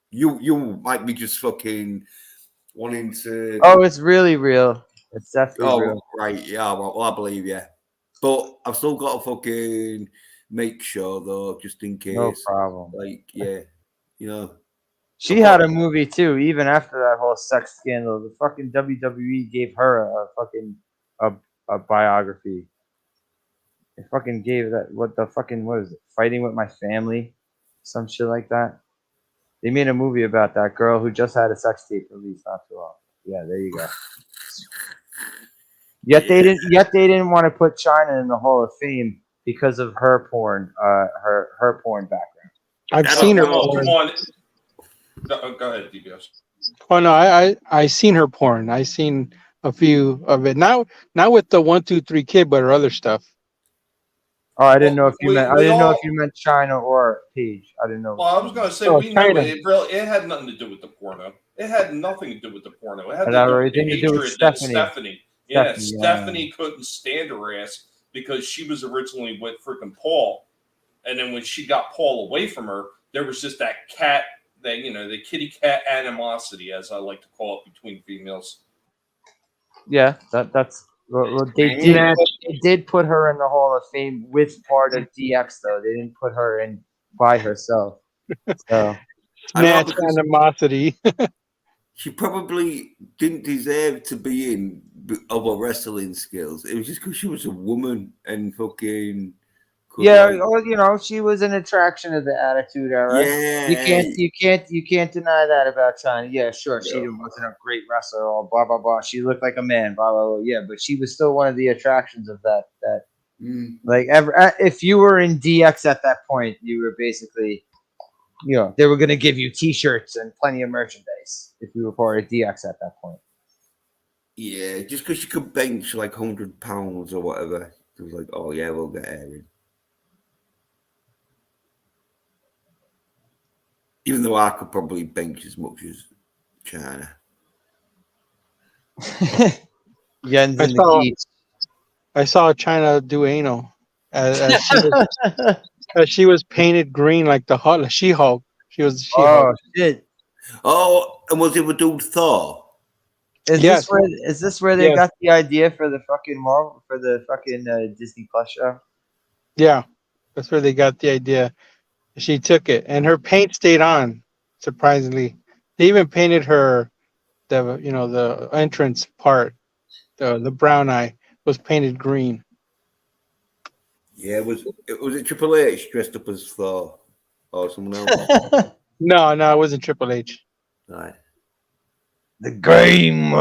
you might be just fucking wanting to. Oh, it's really real. It's definitely real. Right. Yeah. Well, I believe you, but I've still got to fucking make sure though, just in case. No problem. Like, yeah, you know. She had a movie too, even after that whole sex scandal. The fucking WWE gave her a fucking a biography. They fucking gave that what is it? Fighting with My Family, some shit like that. They made a movie about that girl who just had a sex tape released not too long. Yeah, there you go. Yet they didn't want to put China in the Hall of Fame because of her porn, her porn background. I've seen her. Oh, come on. No, go ahead, DBS. Oh no, I seen her porn. I seen a few of it. Not with the 1, 2, 3 kid, but her other stuff. Oh, I didn't know if you meant China or Paige. I didn't know. Well, I was going to say we know it had nothing to do with the porno. It had nothing to do with the porno. It had to do with the hatred that Stephanie. Yeah, Stephanie couldn't stand her ass because she was originally with freaking Paul, and then when she got Paul away from her, there was just that cat, the kitty cat animosity, as I like to call it, between females. Yeah, that's. Well, they did put her in the Hall of Fame with part of DX, though. They didn't put her in by herself. So snatch animosity. She probably didn't deserve to be in other wrestling skills. It was just because she was a woman and fucking. She was an attraction of the Attitude Era. Yeah, you can't deny that about China. Yeah, sure, she wasn't a great wrestler or blah blah blah. She looked like a man, blah blah blah. Yeah, but she was still one of the attractions of that. Like if you were in DX at that point, you were basically, they were going to give you T-shirts and plenty of merchandise if you were part of DX at that point. Yeah, just because you could bench like 100 pounds or whatever, it was like, oh yeah, we'll get her in. Even though I could probably bench as much as China. Yen's in the geeks. I saw China do anal as she was painted green like the She-Hulk. She was She-Hulk. Oh shit! Oh, and was it with dude Thor? Is Yes. this where they Yes. got the idea for the fucking Marvel for the fucking Disney Plus show? Yeah, that's where they got the idea. She took it, and her paint stayed on. Surprisingly, they even painted her the entrance part, the brown eye was painted green. Yeah, was it Triple H dressed up as Thor or someone else? No, it wasn't Triple H. Right. The game.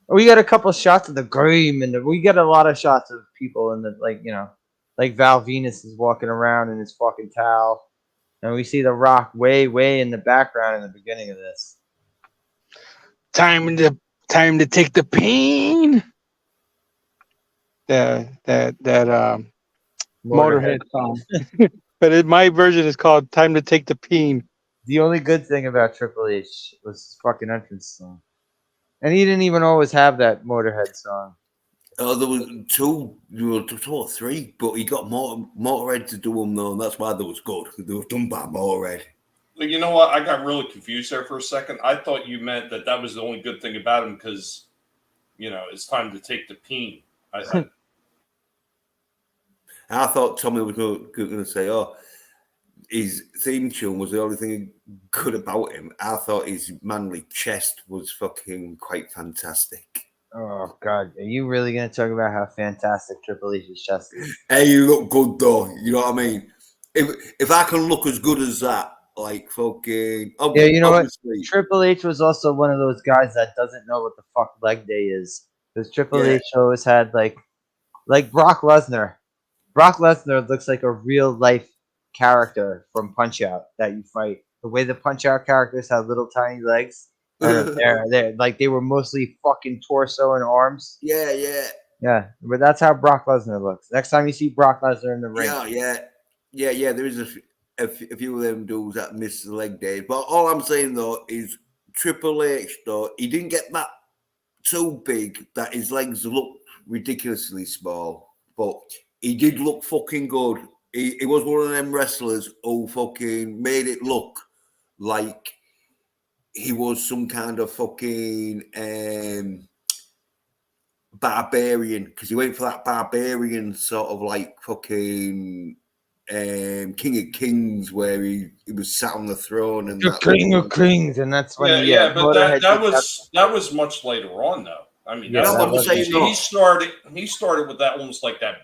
We got a couple shots of the game, and we get a lot of shots of people in the like Val Venus is walking around in his fucking towel, and we see The Rock way in the background in the beginning of this. Time to take the pain. That Motorhead song, but my version is called "Time to Take the Peen." The only good thing about Triple H was his fucking entrance song, and he didn't even always have that Motorhead song. Oh, there was two or three, but he got Motorhead to do them though, and that's why they was good. They were done by Motorhead. But you know what? I got really confused there for a second. I thought you meant that was the only good thing about him because, it's time to take the peen. I thought Tommy was going to say, "Oh, his theme tune was the only thing good about him." I thought his manly chest was fucking quite fantastic. Oh God, are you really gonna talk about how fantastic Triple H's chest is? Hey, you look good though. You know what I mean? If I can look as good as that, like fucking yeah, you know what? Triple H was also one of those guys that doesn't know what the fuck leg day is, because Triple H always had like Brock Lesnar. Brock Lesnar looks like a real life character from Punch Out that you fight. The way the Punch Out characters have little tiny legs. They're like they were mostly fucking torso and arms. Yeah. But that's how Brock Lesnar looks. Next time you see Brock Lesnar in the ring. Yeah. There is a few of them dudes that miss the leg day. But all I'm saying though is Triple H though, he didn't get that so big that his legs looked ridiculously small. But he did look fucking good. He was one of them wrestlers who fucking made it look like he was some kind of fucking barbarian, because he went for that barbarian sort of like fucking King of Kings, where he was sat on the throne and the King of Kings, and that's when but that was much later on though. I mean, that's what I'm saying. He started with that almost like that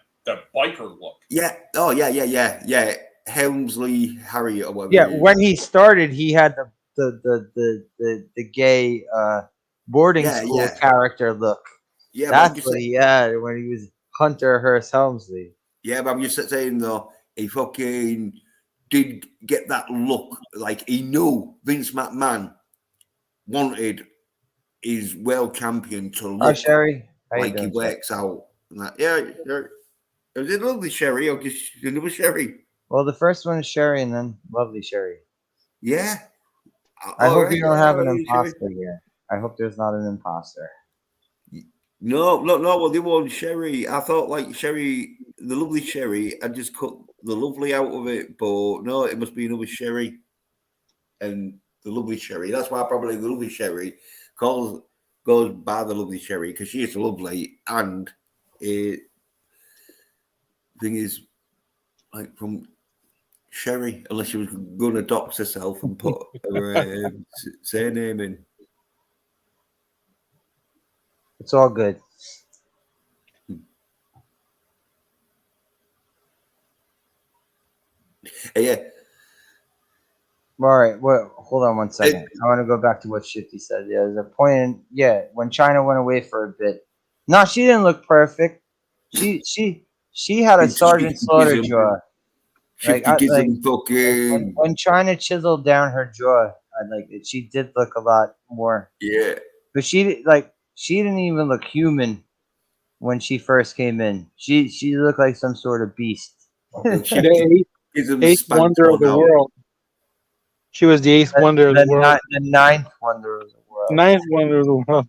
biker look. Yeah. Oh yeah. Helmsley Harriet or whatever. Yeah, when he started, he had the gay boarding school character look. Yeah, that's what he had when he was Hunter Hearst Helmsley. Yeah, but I'm just saying though, he fucking did get that look. Like he knew Vince McMahon wanted his world champion to look like he works out. Like, is it Lovely Sherry or just another Sherry? Well, the first one is Sherry, and then Lovely Sherry. Yeah. I hope you don't have an imposter here. I hope there's not an imposter. No. Well, they were Sherry. I thought like Sherry, the Lovely Sherry. I just cut the Lovely out of it, but no, it must be another Sherry, and the Lovely Sherry. That's why probably the Lovely Sherry goes by the Lovely Sherry, because she is lovely, and thing is like from Sherry, unless she was going to dox herself and put her surname in. It's all good. Yeah. All right. Well, hold on one second. I want to go back to what Shifty said. Yeah, there's a point. When China went away for a bit. No, she didn't look perfect. She had a Sergeant Slaughter jaw. When China chiseled down her jaw, I like it. She did look a lot more. Yeah. But she didn't even look human when she first came in. She looked like some sort of beast. Eighth wonder of the world. She was the eighth wonder of the world. The ninth wonder of the world. Ninth wonder of the world.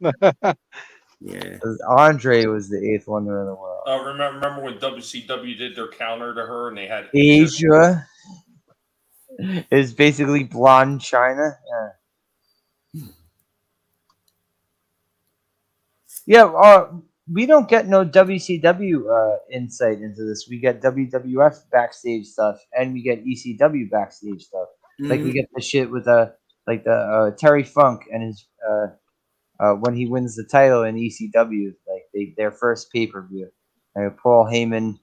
Yeah. Andre was the eighth wonder of the world. Remember when WCW did their counter to her and they had Asia is basically blonde China. Yeah. We don't get no WCW insight into this. We get WWF backstage stuff, and we get ECW backstage stuff. Like we get the shit with the Terry Funk and his when he wins the title in ECW, like their first pay per view. Paul Heyman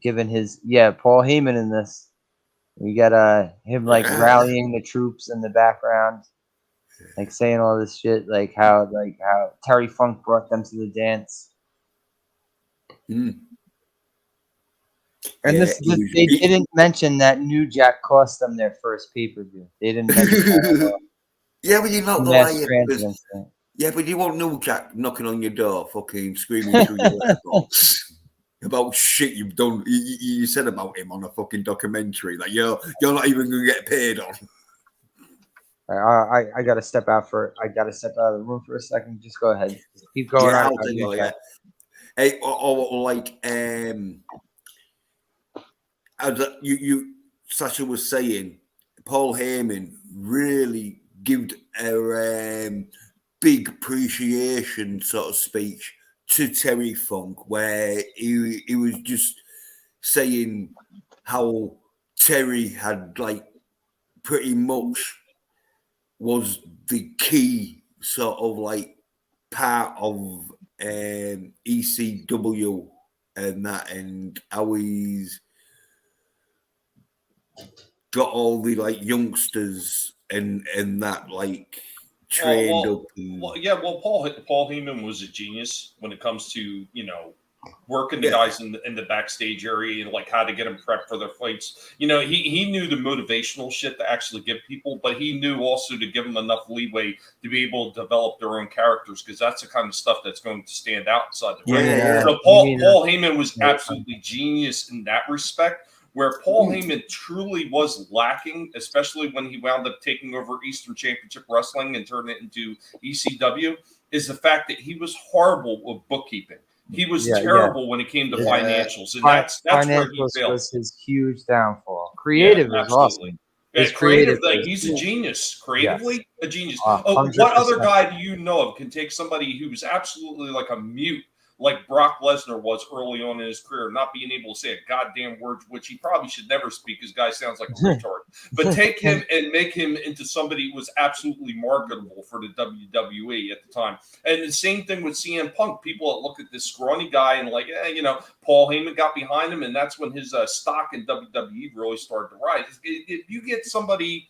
giving his Paul Heyman in this. We got him like rallying the troops in the background, like saying all this shit, like how Terry Funk brought them to the dance. And they didn't mention that New Jack cost them their first pay per view. They didn't mention that. Yeah, but you're not the liar. Yeah, but you want New Jack knocking on your door, fucking screaming through your letterbox about shit you've done. You said about him on a fucking documentary that you're not even gonna get paid on. I gotta step out of the room for a second. Just go ahead. Just keep going on. Yeah. Hey, or like as Sasha was saying, Paul Heyman really gave a big appreciation sort of speech to Terry Funk, where he was just saying how Terry had like pretty much was the key sort of like part of ECW and that, and how he's got all the like youngsters and that like trained up. Paul Heyman was a genius when it comes to working the guys in the backstage area and like how to get them prepped for their fights. He knew the motivational shit to actually give people, but he knew also to give them enough leeway to be able to develop their own characters, because that's the kind of stuff that's going to stand out inside the ring. So Paul Heyman was absolutely genius in that respect. Where Paul Heyman truly was lacking, especially when he wound up taking over Eastern Championship Wrestling and turned it into ECW, is the fact that he was horrible with bookkeeping. He was terrible when it came to financials, and that's where he failed. Was his huge downfall. Creative was awesome. He's a genius. Creatively, a genius. What other guy do you know of can take somebody who's absolutely like a mute, like Brock Lesnar was early on in his career, not being able to say a goddamn word, which he probably should never speak, because guy sounds like a retard. But take him and make him into somebody who was absolutely marketable for the WWE at the time. And the same thing with CM Punk. People that look at this scrawny guy and like, Paul Heyman got behind him, and that's when his stock in WWE really started to rise. If you get somebody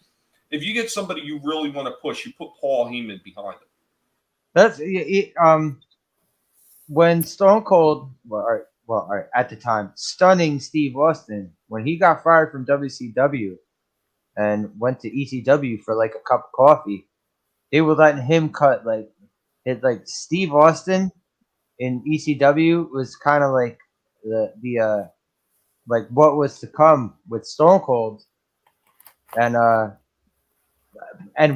you really want to push, you put Paul Heyman behind him. That's when Stone Cold, at the time, stunning Steve Austin, when he got fired from WCW and went to ECW for like a cup of coffee, they were letting him cut Steve Austin in ECW was kind of like the like what was to come with Stone Cold, and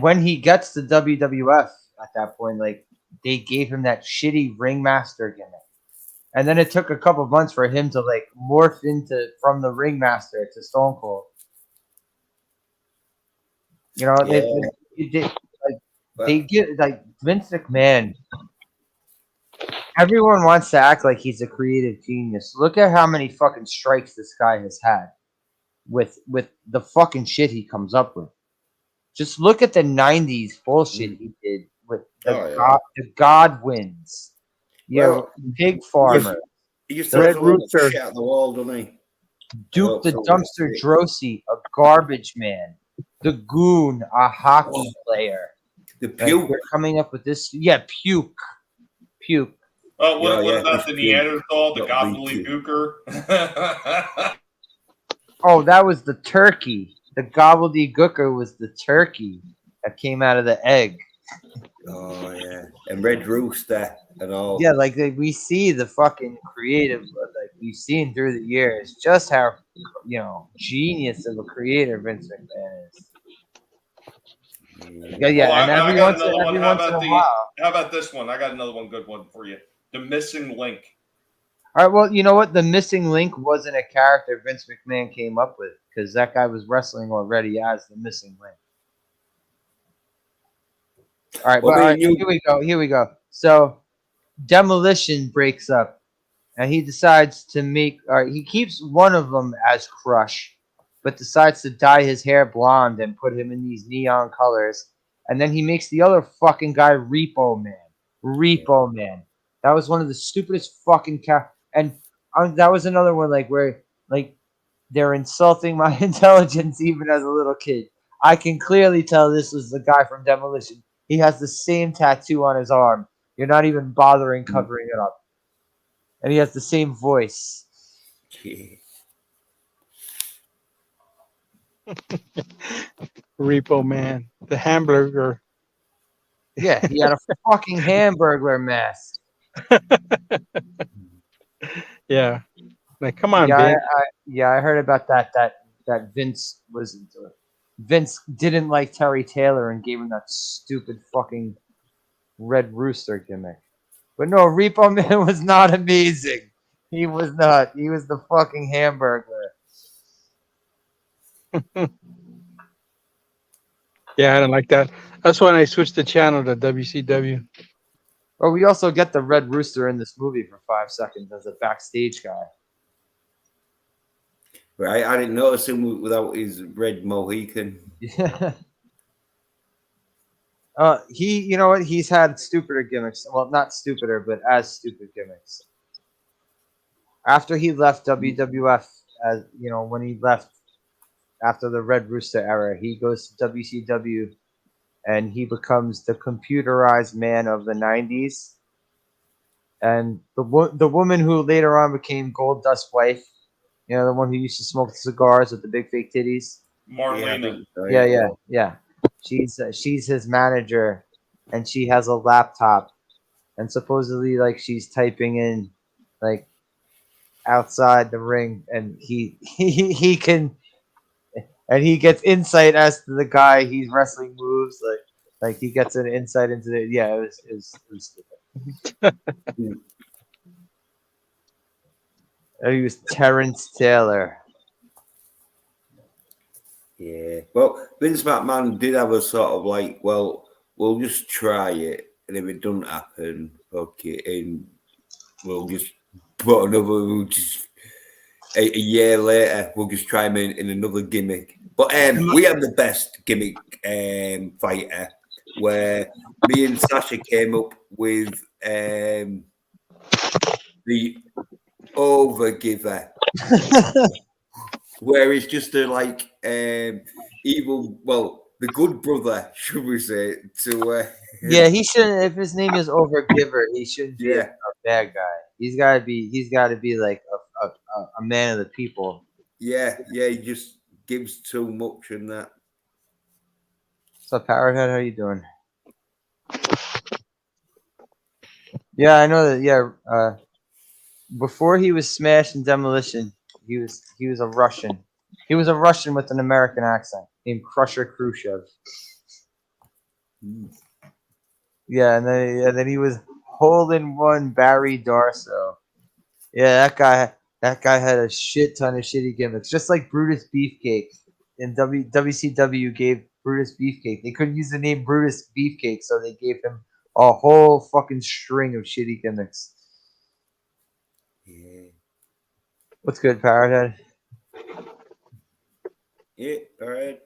when he gets to WWF at that point, like, they gave him that shitty ringmaster gimmick, and then it took a couple months for him to like morph from the ringmaster to Stone Cold. They get like Vince McMahon. Everyone wants to act like he's a creative genius. Look at how many fucking strikes this guy has had with the fucking shit he comes up with. Just look at the 90s bullshit he did with the Godwins. Pig Farmer. He used to Red Rooster out the wall, doesn't he? Duke the Dumpster Drozy, a garbage man. The Goon, a hockey player. The Puke. They're coming up with this. Yeah, Puke. What about the Neanderthal, the gobbledygooker? Oh, that was the turkey. The gobbledygooker was the turkey that came out of the egg. Oh, yeah. And Red Rooster and all. Yeah, like we see the fucking creative, like we've seen through the years, just how, genius of a creator Vince McMahon is. Yeah. And I every got once, another one. every How once in about a while. How about this one? I got another one, good one for you. The missing link. All right, well, you know what? The missing link wasn't a character Vince McMahon came up with because that guy was wrestling already as the missing link. All right, Well, but I all mean, right, here we go. Here we go. So Demolition breaks up, and he decides to make. All right, he keeps one of them as Crush, but decides to dye his hair blonde and put him in these neon colors. And then he makes the other fucking guy Repo Man. Repo Man. That was one of the stupidest fucking and that was another one like where like they're insulting my intelligence even as a little kid. I can clearly tell this was the guy from Demolition. He has the same tattoo on his arm. You're not even bothering covering it up. And he has the same voice. Repo Man, the hamburger. Yeah, he had a fucking hamburger mask. Yeah, like come on, Yeah, Vince. I heard about that. That Vince was Vince didn't like Terry Taylor and gave him that stupid fucking Red Rooster gimmick. But no, Repo Man was not amazing. He was not. He was the fucking hamburger. Yeah, I don't like that. That's when I switched the channel to WCW. Well, we also get the Red Rooster in this movie for 5 seconds as a backstage guy. Right, I didn't notice him without his red Mohican. Yeah. You know what? He's had stupider gimmicks. Well, not stupider, but as stupid gimmicks. After he left WWF, as you know, when he left after the Red Rooster era, he goes to WCW, and he becomes the computerized man of the '90s. And the woman who later on became Gold Dust's wife, you know, the one who used to smoke cigars with the big fake titties. Marlena. Yeah. She's his manager, and she has a laptop, and supposedly like she's typing in like outside the ring, and he can, and he gets insight as to the guy he's wrestling moves, like he gets an insight into the it was stupid. And he was Terrence Taylor. Yeah. Well, Vince McMahon did have a sort of like, well, we'll just try it, and if it doesn't happen, okay, and we'll just put another. We'll just a year later, we'll just try him in another gimmick. But we had the best gimmick fighter, where me and Sasha came up with the Overgiver. Where it's just a like evil, well, the good brother, should we say? To yeah, he shouldn't. If his name is Overgiver, he shouldn't be a bad guy. He's got to be like a man of the people. Yeah, he just gives too much and that. What's up, Parrothead? How you doing? Yeah, I know that. Yeah, before he was smashed in Demolition, he was a Russian. He was a Russian with an American accent named Crusher Khrushchev. Yeah, and then he was hole-in-one Barry Darso. Yeah, that guy had a shit ton of shitty gimmicks, just like Brutus Beefcake. And WCW gave Brutus Beefcake. They couldn't use the name Brutus Beefcake, so they gave him a whole fucking string of shitty gimmicks. Yeah. What's good, Parrothead? Yeah, all right.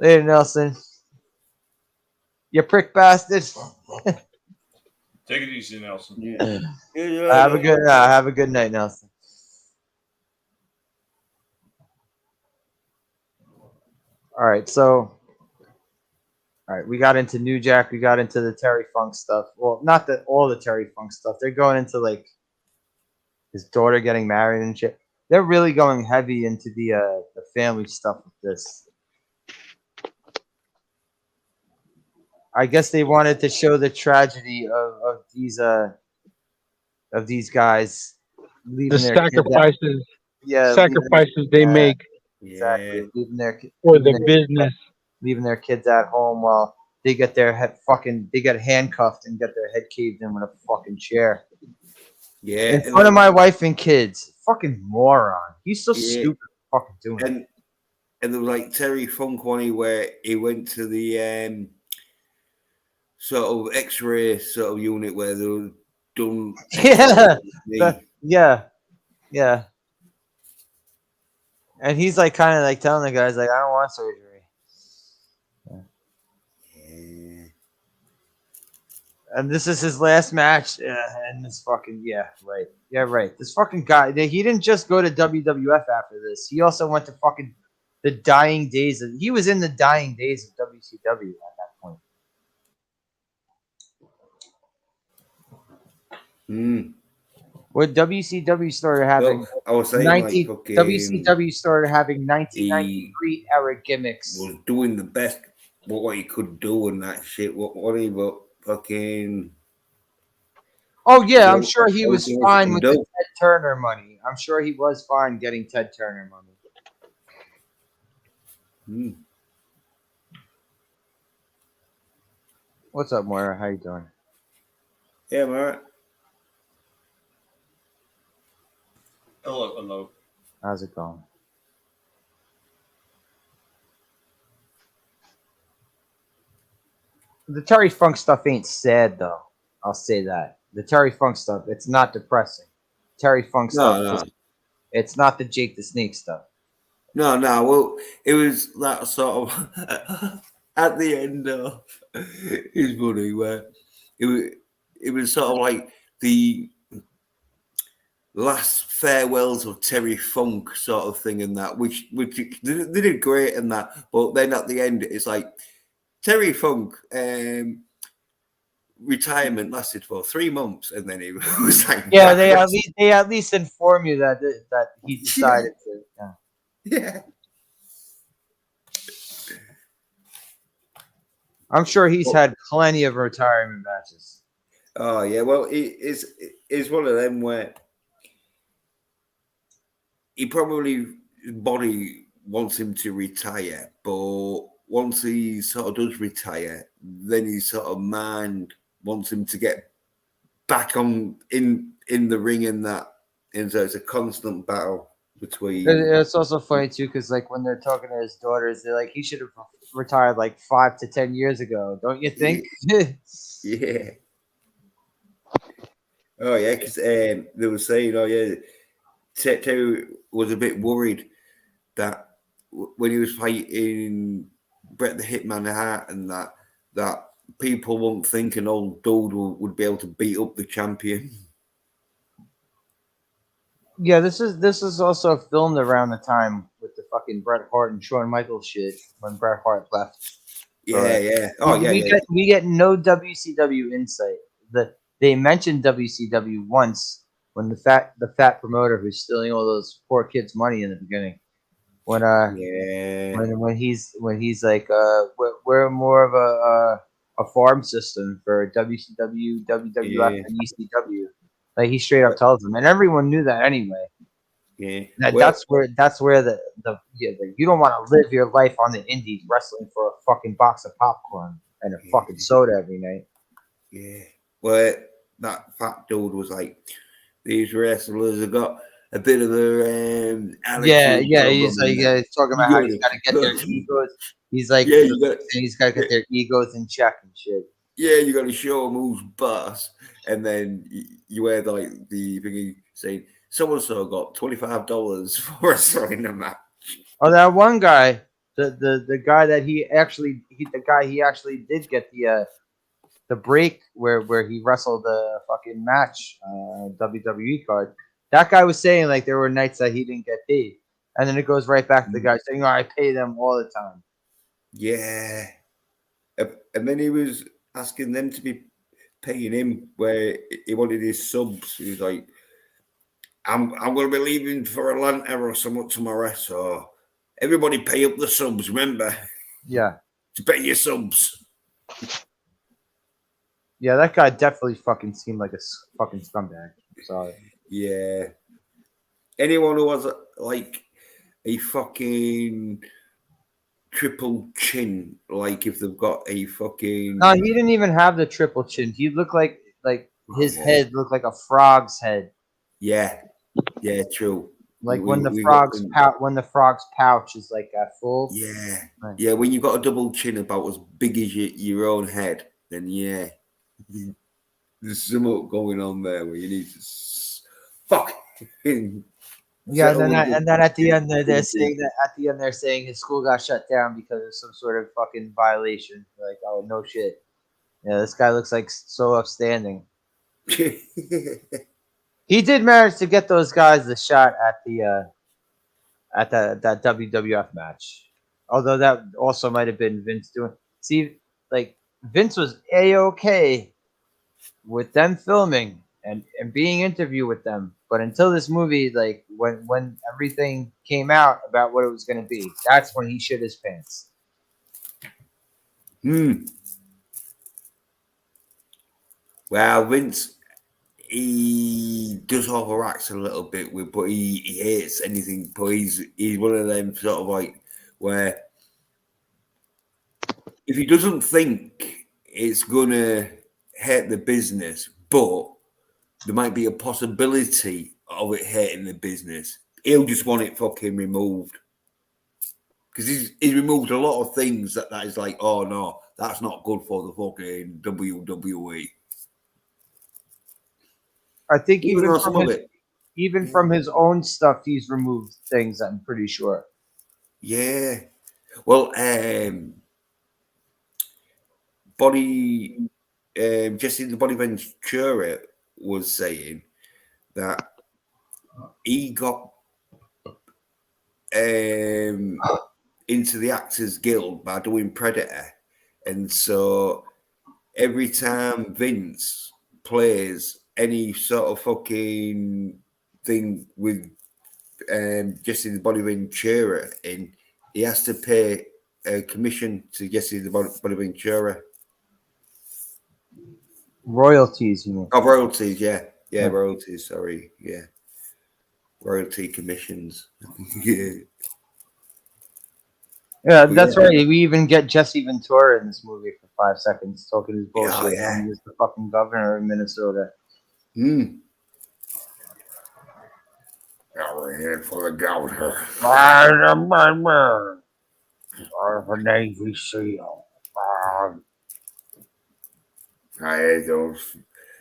Later, Nelson. You prick bastard. Take it easy, Nelson. Yeah. Have a good night, Nelson. All right, we got into New Jack, we got into the Terry Funk stuff. Well, not that all the Terry Funk stuff. They're going into like his daughter getting married and shit. They're really going heavy into the family stuff with this. I guess they wanted to show the tragedy of these guys leaving The sacrifices. sacrifices They make. Exactly. Yeah. For the business. leaving their kids at home while they get their they get handcuffed and get their head caved in with a fucking chair. Yeah. In front of my wife and kids. Fucking moron. He's so Yeah. stupid for fucking doing it. And there was like Terry Funk one where he went to the sort of X-ray sort of unit where they were done. Yeah. And he's like kind of like telling the guys like, I don't want surgery. Yeah. And this is his last match, and this fucking right. This fucking guy, he didn't just go to WWF after this. He also went to fucking the dying days he was in the dying days of WCW at that point. When WCW started having Well, I was saying WCW started having 1993 era gimmicks. Was doing the best what he could do and that shit. What he but fucking. Oh yeah, I'm sure he was fine with the Ted Turner money. I'm sure he was fine getting Ted Turner money. What's up, Moira? How you doing? Yeah, I'm alright. Hello. How's it going? The Terry Funk stuff ain't sad though. I'll say that. The Terry Funk stuff, it's not depressing. Terry Funk stuff, it's not the Jake the Snake stuff. No. Well, it was that sort of at the end of his money where it was sort of like the last farewells of Terry Funk sort of thing and that, which they did great in that, but then at the end it's like Terry Funk retirement lasted for 3 months and then he was like, yeah, they at least inform you that he decided to. Yeah. I'm sure he's had plenty of retirement matches. Oh yeah, well, it's one of them where he probably his body wants him to retire, but once he sort of does retire, then his sort of mind wants him to get back on in the ring and that, and so it's a constant battle between. It's also funny too because like when they're talking to his daughters, they're like, he should have retired like 5 to 10 years ago, don't you think? Yeah. Oh yeah, because they were saying, oh yeah, Terry was a bit worried that when he was fighting Bret the Hitman Hart and that people won't think an old dude would be able to beat up the champion. Yeah, this is also filmed around the time with the fucking Bret Hart and Shawn Michaels shit when Bret Hart left. Yeah. Oh yeah. We get no WCW insight. They mentioned WCW once when the fat promoter who's stealing all those poor kids' money in the beginning. When he's like we're more of a farm system for WCW, WWF, and ECW. Like he straight up tells them, and everyone knew that anyway. Yeah, that's where the you don't want to live your life on the indies wrestling for a fucking box of popcorn and a fucking soda every night. Yeah, well, that fat dude was like, these wrestlers have got a bit of a attitude. He's talking about how he's got to get their egos. He's like, he's got to get their egos in check and shit. Yeah, you got to show them who's boss, and then you wear like the thingy saying so and so got $25 for wrestling a match. Oh, that one guy, the guy that he actually did get the break where he wrestled the fucking match WWE card. That guy was saying like there were nights that he didn't get paid, and then it goes right back to the guy saying, "Oh, I pay them all the time." Yeah, and then he was asking them to be paying him where he wanted his subs. He was like, I'm going to be leaving for Atlanta or somewhat tomorrow, so everybody pay up the subs, remember? Yeah. To pay your subs. Yeah, that guy definitely fucking seemed like a fucking scumbag. Sorry. Yeah. Anyone who was like a fucking triple chin, like if they've got a fucking. No, he didn't even have the triple chin. He looked like his yeah. head looked like a frog's head. Yeah, true. Like when the we frog's got when the frog's pouch is like full. yeah, Right. yeah. When you've got a double chin about as big as your own head, then yeah, there's something going on there where you need to fuck. Yeah, and then at the end they're saying that at the end they're saying his school got shut down because of some sort of fucking violation. Like, oh no shit. Yeah, this guy looks like so upstanding. He did manage to get those guys the shot at that WWF match. Although that also might have been Vince doing. See, like Vince was A-okay with them filming and being interviewed with them, but until this movie, like when everything came out about what it was going to be, that's when he shit his pants. Well, Vince, he does overact a little bit with, but he hates anything. But he's one of them sort of like where if he doesn't think it's gonna hurt the business, but there might be a possibility of it hurting the business, he'll just want it fucking removed. Because he's removed a lot of things that is like, oh no, that's not good for the fucking WWE. I think even from his own stuff, he's removed things. I'm pretty sure. Yeah. Well, Jesse the Body Ventura was saying that he got into the Actors Guild by doing Predator, and so every time Vince plays any sort of fucking thing with Jesse the Body Ventura in, he has to pay a commission to Jesse the Body Ventura. Royalties, you mean? Oh, royalties, yeah. Yeah, royalties, sorry. Yeah. Royalty commissions. Yeah. Yeah, that's right. We even get Jesse Ventura in this movie for 5 seconds talking his bullshit. Oh, yeah. He was the fucking governor of Minnesota. We're here for the governor. For Navy SEAL. I hate those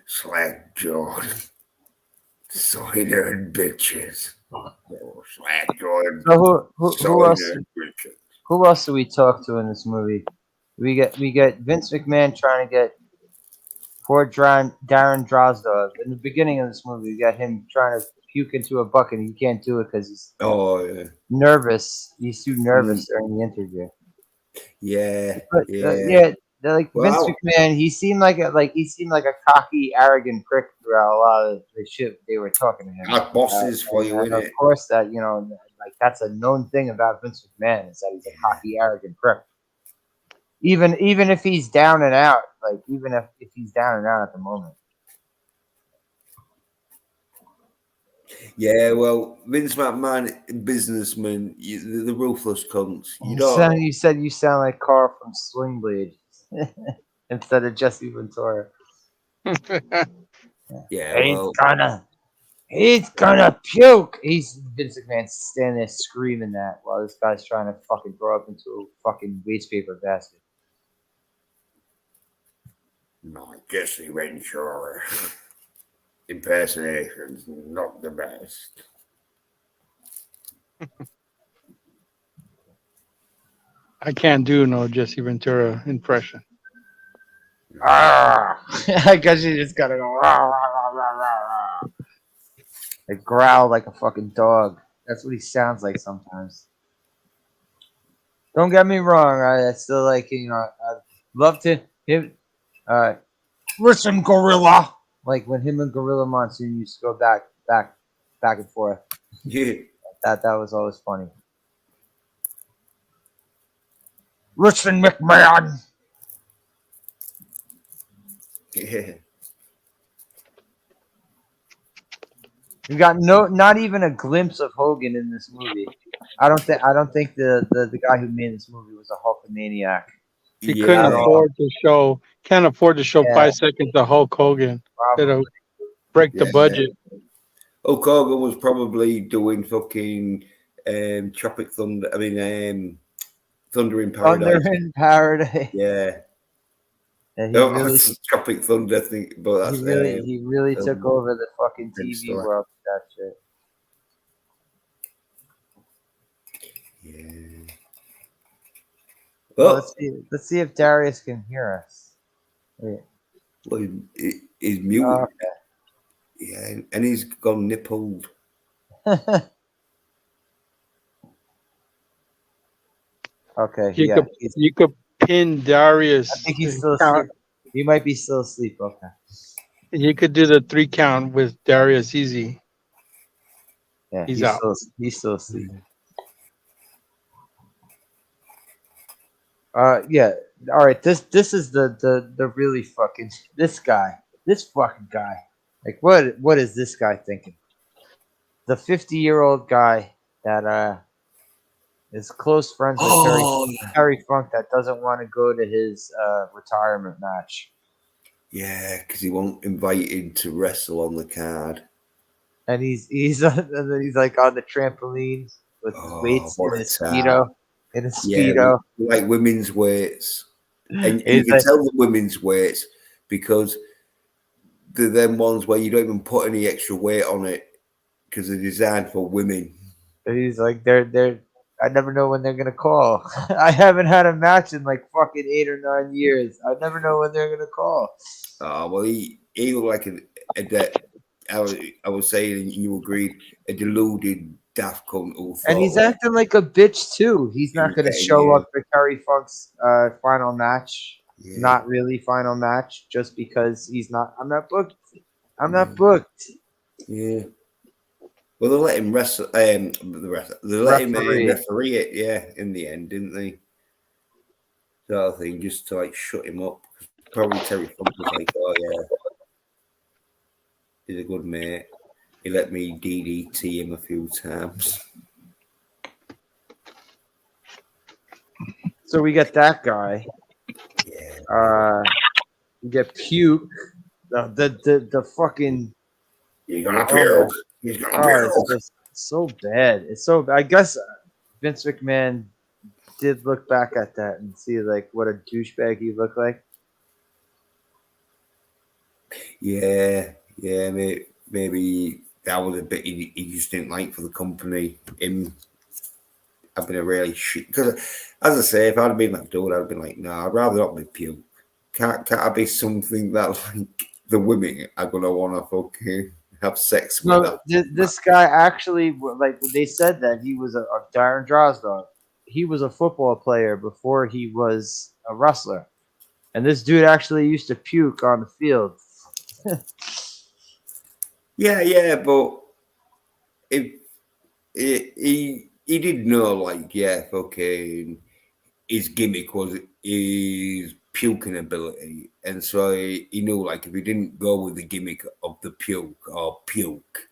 slack jawed, soy-haired bitches. Slack jawed, who else do we talk to in this movie? We get Vince McMahon trying to get poor Darren Drozdov. In the beginning of this movie, we got him trying to puke into a bucket. He can't do it because he's nervous. He's too nervous during the interview. Like Vince McMahon, he seemed like a cocky, arrogant prick throughout a lot of the shit they were talking to him. Got bosses for you, and of course, that like that's a known thing about Vince McMahon is that he's a cocky, arrogant prick. Even if he's down and out, like even if he's down and out at the moment. Yeah, well, Vince McMahon, businessman, the ruthless cunts. You said you sound like Carl from Swing Blade instead of Jesse Ventura. Yeah, he's gonna puke. He's Vince McMahon standing there screaming that while this guy's trying to fucking throw up into a fucking waste paper basket. No, Jesse Ventura. Impersonations, not the best. I can't do no Jesse Ventura impression. I guess you just gotta go. Rah, rah, rah, rah, rah. Like growl like a fucking dog. That's what he sounds like sometimes. Don't get me wrong. I still like I'd love to him. Listen, Gorilla. Like when him and Gorilla Monsoon used to go back and forth. Yeah. That was always funny. Listen, McMahon. Yeah. We got not even a glimpse of Hogan in this movie. I don't think the guy who made this movie was a Hulkamaniac. He Yeah, couldn't afford to show. Can't afford to show Yeah. 5 seconds of Hulk Hogan. Probably. It'll break the Yeah. budget. Hulk Hogan was probably doing fucking Tropic Thunder. I mean, Thunder in Paradise. Thunder in Paradise. Yeah. Yeah, he No, really, that's Tropic Thunder, I think, but that's he really took over the fucking Ben TV Stiller. world with that shit. yeah. Well, Well, let's see if Darius can hear us. Wait. well, he's muted. Okay. Yeah, and he's gone nippled. Okay. You Yeah. could you could pin Darius. I think he's still count. asleep. He might be still asleep. Okay. You could do the 3 count with Darius easy. Yeah. He's out. He's still asleep. Yeah. All right. This is the really fucking this fucking guy. Like what is this guy thinking? The 50-year-old guy that is close friends with Terry Funk that doesn't want to go to his retirement match. Yeah, because he won't invited to wrestle on the card. And he's and then he's like on the trampoline with weights what in a his time. speedo. In his Yeah, speedo. like women's weights. And you It's can like- tell the women's weights because they're them ones where you don't even put any extra weight on it because they're designed for women. And he's like, they're. I never know when they're gonna call. I haven't had a match in like fucking 8 or 9 years. I never know when they're gonna call. Well, he looked like I was saying, and you agreed, a deluded daft cunt. And he's acting like a bitch too. He's not gonna show Yeah. up for Terry Funk's final match. Yeah. Not really final match, just because he's not. I'm not booked. I'm not booked. Yeah. Well, they let him wrestle. They let him referee it. Yeah, in the end, didn't they? Sort of thing, just to like shut him up. Probably Terry Funk was like, "Oh yeah, he's a good mate. He let me DDT him a few times." So we get that guy. Yeah. We get Puke. The fucking. You're gonna puke. He's gonna puke. It's just so bad. It's so. I guess Vince McMahon did look back at that and see like what a douchebag he looked like. Yeah, maybe that was a bit he just didn't like for the company. Him having a really shit. Because, as I say, if I'd been that dude, I'd have been like, no, I'd rather not be Puke. Can't I be something that like the women are gonna want to fucking have sex with? No, this guy actually, like they said that he was a Darren Drozdov. He was a football player before he was a wrestler, and this dude actually used to puke on the field. Yeah, but if he did know, like, yeah, fucking his gimmick was his puking ability, and so he knew, like, if he didn't go with the gimmick of the puke,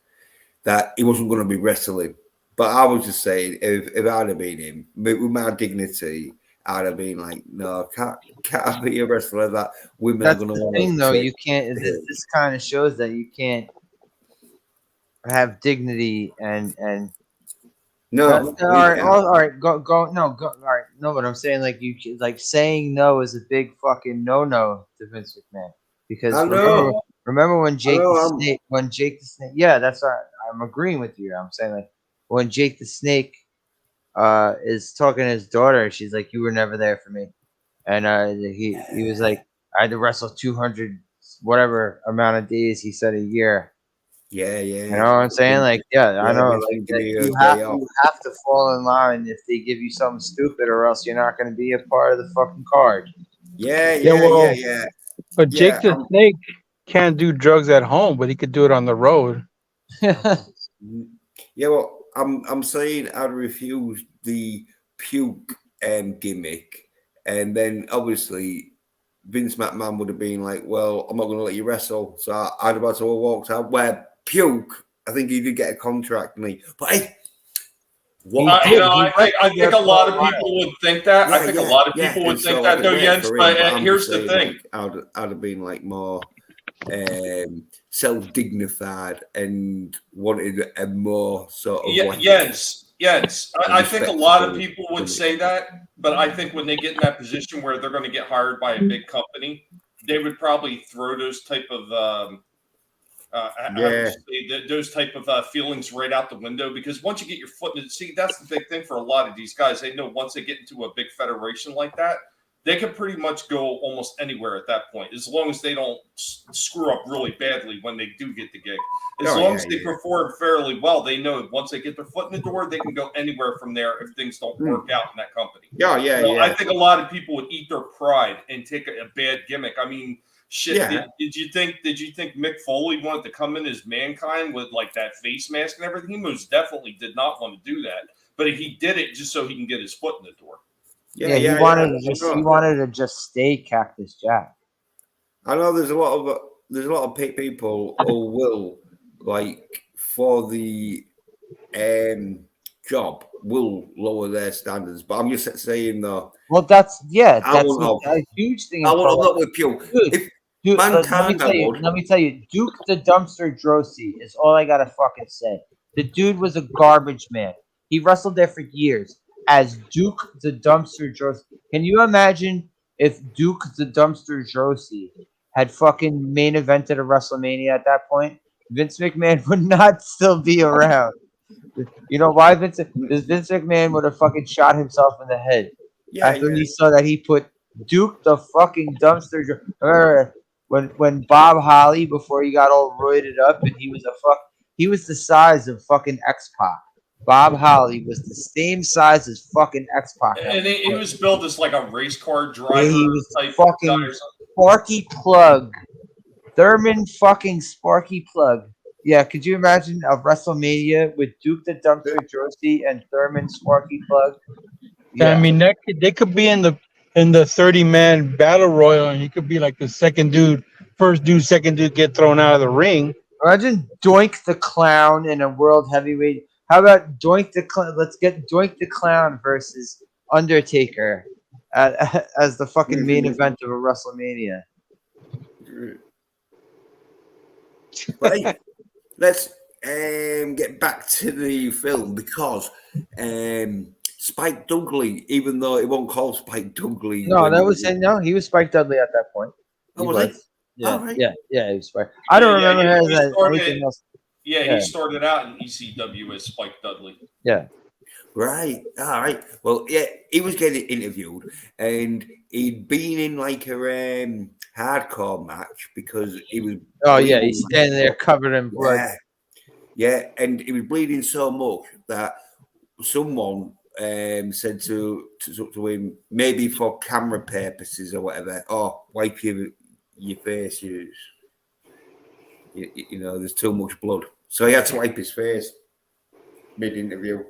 that he wasn't going to be wrestling. But I was just saying, if I'd have been him, with my dignity, I'd have been like, no, can't I be a wrestler that women That's are going to the want thing, to though. take? You can't. This kind of shows that you can't have dignity and. No, all right, go. No, go. All right, no. But I'm saying, like, saying no is a big fucking no to Vince McMahon because I know. remember when Jake I know, the Snake, yeah, that's all right. I'm agreeing with you. I'm saying, like, when Jake the Snake is talking to his daughter, she's like, "You were never there for me," and he was like, "I had to wrestle 200 whatever amount of days." He said a year. Yeah. You know what I'm saying? Like, yeah, I know. Like, you have to fall in line if they give you something stupid, or else you're not going to be a part of the fucking card. Yeah. But Jake the Snake can't do drugs at home, but he could do it on the road. Yeah, well, I'm saying I'd refuse the puke gimmick, and then obviously Vince McMahon would have been like, "Well, I'm not going to let you wrestle," so I'd have had to have walked out. Where Puke, I think he did get a contract, but hey, What? I think a lot of people would think that. I think a lot of people would think that, though, Jens. But here's the thing: I'd have been like more self-dignified and wanted a more sort of Yes. I think a lot of people would say that, but I think when they get in that position where they're going to get hired by a big company, they would probably throw those type of those type of feelings right out the window, because once you get your foot in it, see, that's the big thing for a lot of these guys. They know once they get into a big federation like that, they can pretty much go almost anywhere at that point, as long as they don't screw up really badly when they do get the gig. As long as they perform fairly well, they know once they get their foot in the door, they can go anywhere from there if things don't work out in that company. I think a lot of people would eat their pride and take a bad gimmick. I mean, shit. Yeah. Did you think Mick Foley wanted to come in as Mankind with like that face mask and everything? He most definitely did not want to do that, but he did it just so he can get his foot in the door. He wanted to just stay Cactus Jack. I know there's a lot of people who will, like, for the job, will lower their standards. But I'm just saying though. Well, that's a huge thing. I will not with Puke. Dude, let me tell you, Duke the Dumpster Drozy is all I gotta fucking say. The dude was a garbage man. He wrestled there for years as Duke the Dumpster Drozy. Can you imagine if Duke the Dumpster Drozy had fucking main evented a WrestleMania at that point? Vince McMahon would not still be around. You know why? Vince McMahon would have fucking shot himself in the head after he saw that he put Duke the fucking Dumpster. When Bob Holly, before he got all roided up and he was the size of fucking X-Pac. Bob Holly was the same size as fucking X-Pac. And he was built as like a race car driver. Yeah, he was type fucking Sparky Plug. Thurman fucking Sparky Plug. Yeah, could you imagine a WrestleMania with Duke the Dumpster Drozy and Thurman Sparky Plug? Yeah. I mean, they could be in the 30-man battle royal, and he could be like the second dude, second dude get thrown out of the ring. Imagine Doink the Clown in a world heavyweight. How about Doink the Clown? Let's get Doink the Clown versus Undertaker as the fucking main event of a WrestleMania. Right. Let's get back to the film, because Spike Dudley, even though it won't call Spike Dudley. He was Spike Dudley at that point. Oh, was he? Yeah, right. yeah, he was Spike. I don't remember anything else. Yeah, he started out in ECW as Spike Dudley. Yeah. Right. All right. Well, yeah, he was getting interviewed, and he'd been in like a hardcore match because he was. Oh yeah, he's standing there covered in blood. Yeah, and he was bleeding so much that someone said to him, maybe for camera purposes or whatever, wipe your face. You know, there's too much blood. So he had to wipe his face mid-interview.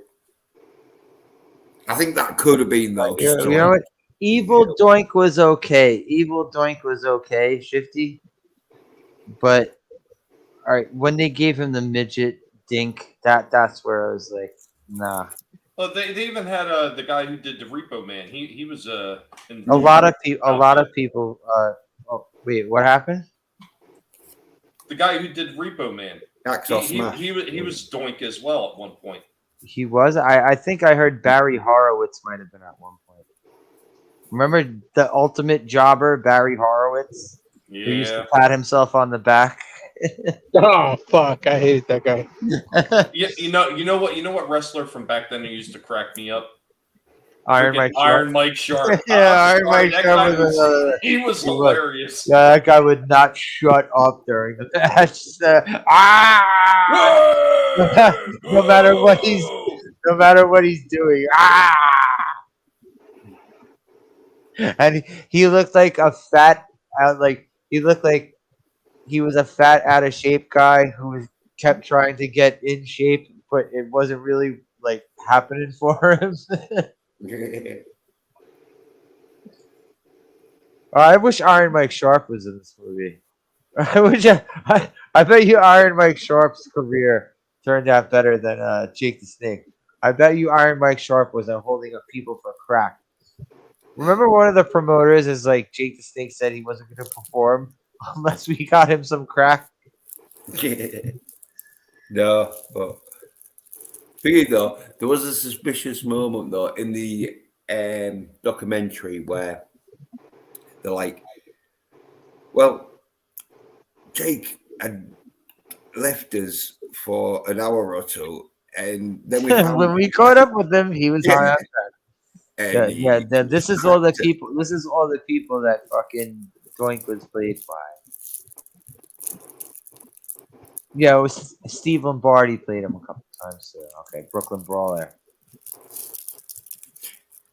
I think that could have been, though. You know what? Evil Doink was okay, Shifty. But, all right, when they gave him the midget dink, that's where I was like, nah. Well, they even had the guy who did the Repo Man. He was a lot of people. Wait, what happened? The guy who did Repo Man. He was Doink as well at one point. He was. I think I heard Barry Horowitz might have been at one point. Remember the ultimate jobber, Barry Horowitz? Yeah. Who used to pat himself on the back. Oh fuck! I hate that guy. Yeah, you know what wrestler from back then who used to crack me up? Iron Mike Sharp. Yeah, Iron Mike Sharp. He was hilarious. Yeah, that guy would not shut up during the match. No matter what he's doing. And he looked like a fat, he looked like he was a fat, out of shape guy who kept trying to get in shape, but it wasn't really like happening for him. I wish Iron Mike Sharp was in this movie. I bet you Iron Mike Sharp's career turned out better than Jake the Snake. I bet you Iron Mike Sharp wasn't holding up people for crack. Remember one of the promoters is like Jake the Snake said he wasn't going to perform unless we got him some crack. No, but thing though, there was a suspicious moment though in the documentary where they're like, well, Jake had left us for an hour or two, and then we found When we caught up with him, he was high on and yeah. This is all the people. This is all the people that fucking Doink was played by. Yeah, it was Steve Lombardi played him a couple times too. Okay, Brooklyn Brawler.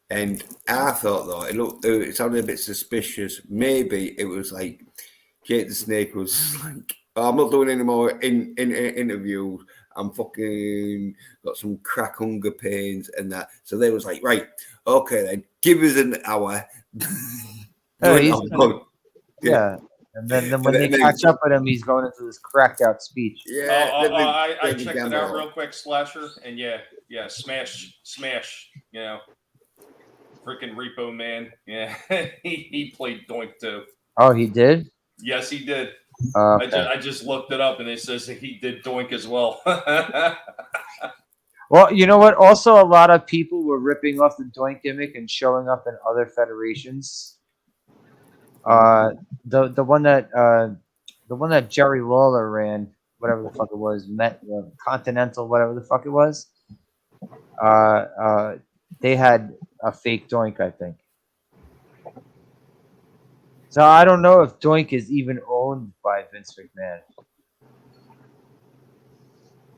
And I thought though it sounded a bit suspicious. Maybe it was like Jake the Snake was like, oh, I'm not doing any more interviews. I'm fucking got some crack hunger pains and that. So they was like, right, okay then, give us an hour. Yeah. And then when they catch up with him, he's going into this cracked out speech. Yeah. I checked it out real quick, Slasher, and yeah, smash, you know, freaking Repo Man. Yeah, he played Doink too. Oh, he did? Yes, he did. Okay. I just looked it up, and it says that he did Doink as well. Well, you know what? Also, a lot of people were ripping off the Doink gimmick and showing up in other federations. The one that Jerry Lawler ran, whatever the fuck it was, Continental, whatever the fuck it was. They had a fake Doink, I think. So I don't know if Doink is even owned by Vince McMahon,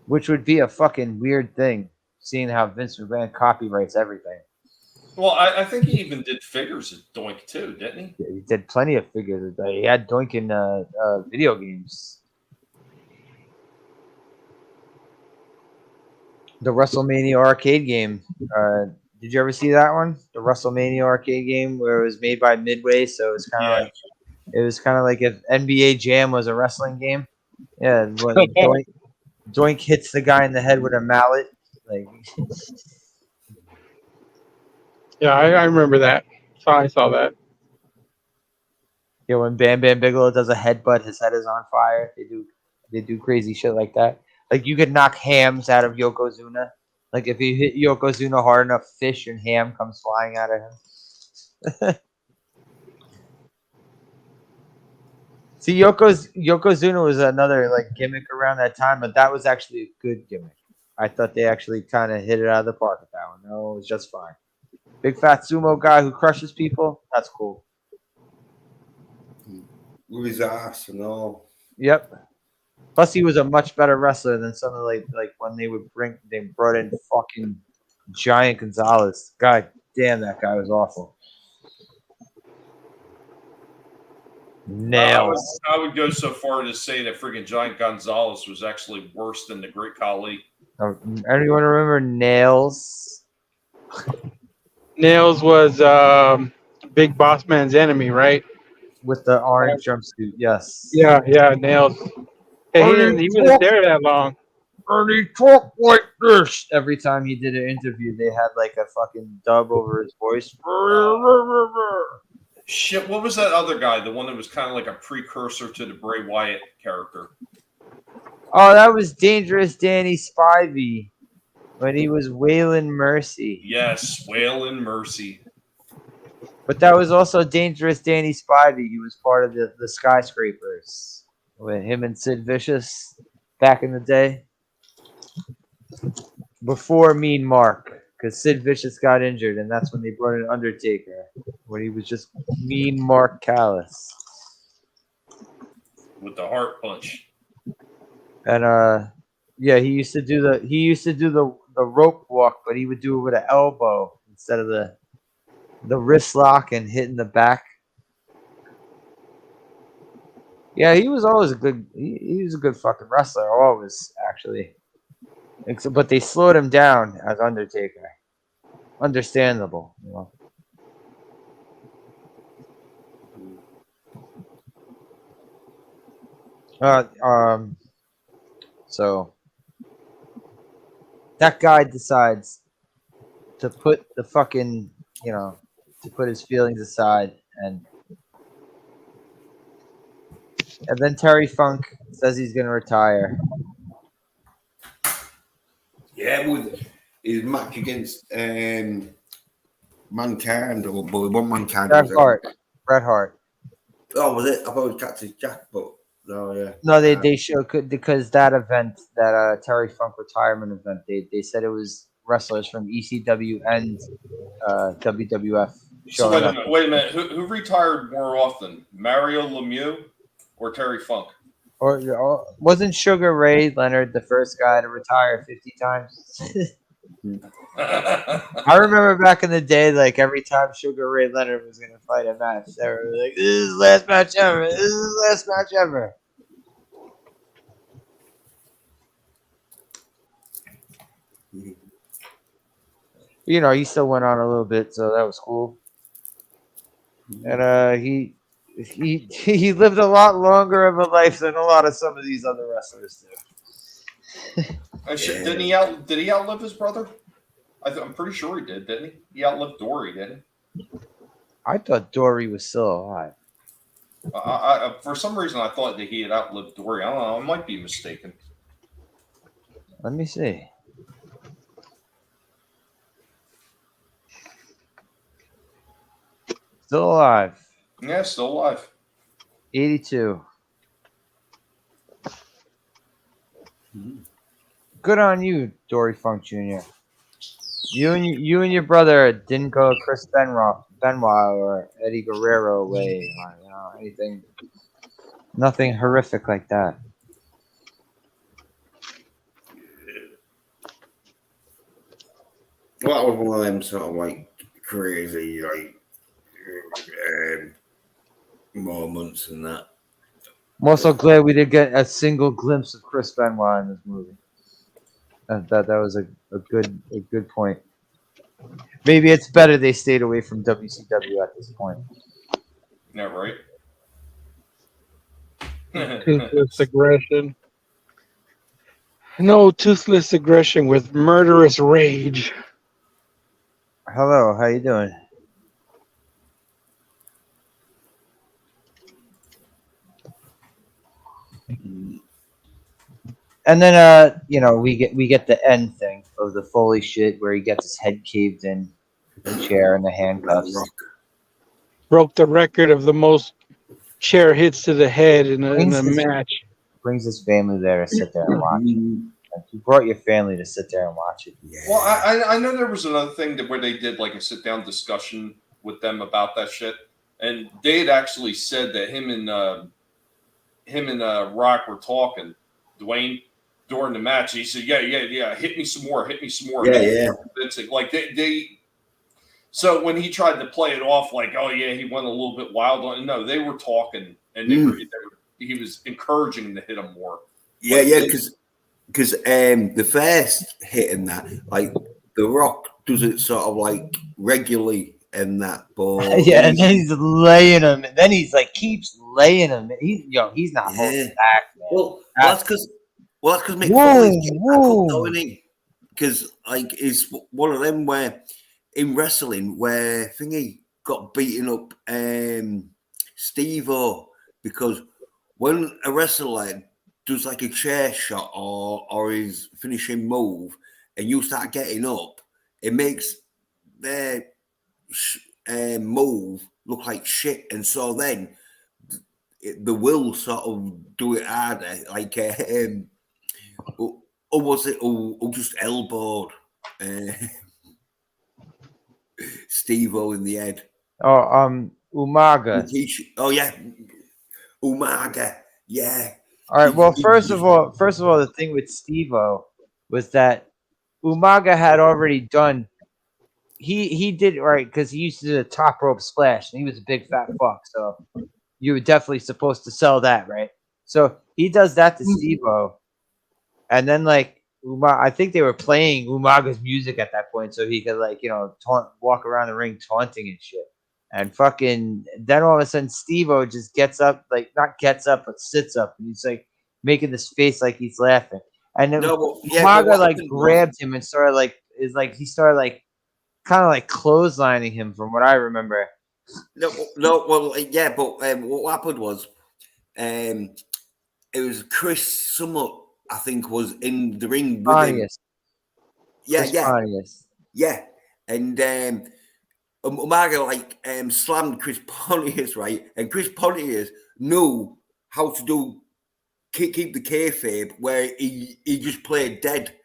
which would be a fucking weird thing, seeing how Vince McMahon copyrights everything. Well, I think he even did figures at Doink too, didn't he? Yeah, he did plenty of figures. He had Doink in video games. The WrestleMania arcade game. Did you ever see that one? The WrestleMania arcade game where it was made by Midway, so it's kind of like if NBA Jam was a wrestling game. Yeah, when Doink hits the guy in the head with a mallet. Like, Yeah, I remember that. So I saw that. yeah, when Bam Bam Bigelow does a headbutt, his head is on fire. They do crazy shit like that. Like you could knock hams out of Yokozuna. Like if you hit Yokozuna hard enough, fish and ham comes flying out of him. See, Yokozuna was another like gimmick around that time, but that was actually a good gimmick. I thought they actually kind of hit it out of the park with that one. No, it was just fine. Big fat sumo guy who crushes people. That's cool. With his ass and all. Yep. Plus, he was a much better wrestler than some of like when they brought in fucking Giant Gonzalez. God damn, that guy was awful. Nails. I would go so far to say that freaking Giant Gonzalez was actually worse than the Great Khali. Anyone remember Nails? Nails was Big Boss Man's enemy, right? With the orange jumpsuit, yes. Yeah, Nails. Hey, he wasn't there that long. And he talked like this. Every time he did an interview, they had like a fucking dub over his voice. Shit, what was that other guy? The one that was kind of like a precursor to the Bray Wyatt character. Oh, that was Dangerous Danny Spivey when he was Waylon Mercy. Yes, Waylon Mercy. But that was also Dangerous Danny Spivey. He was part of the Skyscrapers with him and Sid Vicious back in the day. Before Mean Mark, because Sid Vicious got injured, and that's when they brought in Undertaker, when he was just Mean Mark Callis. With the heart punch. And yeah, he used to do the rope walk, but he would do it with an elbow instead of the wrist lock and hitting the back. Yeah, he was always a good. He was a good fucking wrestler, always actually. But they slowed him down as Undertaker. Understandable, you know. So that guy decides to put the fucking, to put his feelings aside, and then Terry Funk says he's gonna retire. Yeah, with his match against Mankind, or one Mankind. Bret Hart. Oh, was it? I thought it was Cactus Jack, but no, yeah. No, they show because that event, that Terry Funk retirement event, they said it was wrestlers from ECW and WWF. So wait a minute. Who retired more often, Mario Lemieux or Terry Funk? Or wasn't Sugar Ray Leonard the first guy to retire 50 times? I remember back in the day, like every time Sugar Ray Leonard was going to fight a match, they were like, "This is the last match ever. This is the last match ever." He still went on a little bit, so that was cool. And he lived a lot longer of a life than a lot of some of these other wrestlers do. Did he outlive his brother? I'm pretty sure he did, didn't he? He outlived Dory, didn't he? I thought Dory was still alive. For some reason, I thought that he had outlived Dory. I don't know. I might be mistaken. Let me see. Still alive. Yeah, still alive. 82. Good on you, Dory Funk Jr. You and your brother didn't go Chris Benoit or Eddie Guerrero way, anything, nothing horrific like that. Well, that was one of them sort of like crazy moments and that. I'm also glad we did get a single glimpse of Chris Benoit in this movie. That was a good point. Maybe it's better they stayed away from WCW at this point. Yeah, right. Toothless aggression. No toothless aggression with murderous rage. Hello, how you doing? And then we get the end thing of the Foley shit where he gets his head caved in the chair and the handcuffs. Broke the record of the most chair hits to the head in a match. Brings his family there to sit there and watch it. Like, you brought your family to sit there and watch it. Yeah. Well, I know there was another thing where they did like a sit down discussion with them about that shit, and they had actually said that him and Rock were talking. Dwayne, during the match, he said, "Yeah, hit me some more." Yeah. Like they. So when he tried to play it off like, "Oh yeah, he went a little bit wild," no, they were talking, and he was encouraging to hit him more. Yeah, because the first hit in that, like The Rock does it sort of like regularly in that, but and then he's laying him, and then he's like keeps laying him. He's not holding back, man. Well, that's because Mick Foley's because like it's one of them where in wrestling where Thingy got beaten up Steve-O, because when a wrestler does like a chair shot or his finishing move and you start getting up, it makes their move look like shit, and so then the will sort of do it harder, like or was it or just elbowed Steve-O in the head. Umaga. Oh yeah, Umaga. Yeah. All right. Well, first of all, the thing with Steve-O was that Umaga had already done. He did right because he used to do the top rope splash, and he was a big fat fuck. So you were definitely supposed to sell that, right? So he does that to Steve-O, and then like I think they were playing Umaga's music at that point, so he could like walk around the ring taunting and shit. And fucking then all of a sudden Steve-O just gets up, like not gets up, but sits up, and he's like making this face like he's laughing. and then No, well, yeah, Umaga what like happened grabbed him and started like he started like kind of like clotheslining him from what I remember. No, well, yeah, but what happened was, it was Chris Summit, I think, was in the ring with him. Pontius. Yeah, Chris Pontius. yeah, and Umaga like slammed Chris Pontius, right, and Chris Pontius knew how to keep the kayfabe where he just played dead,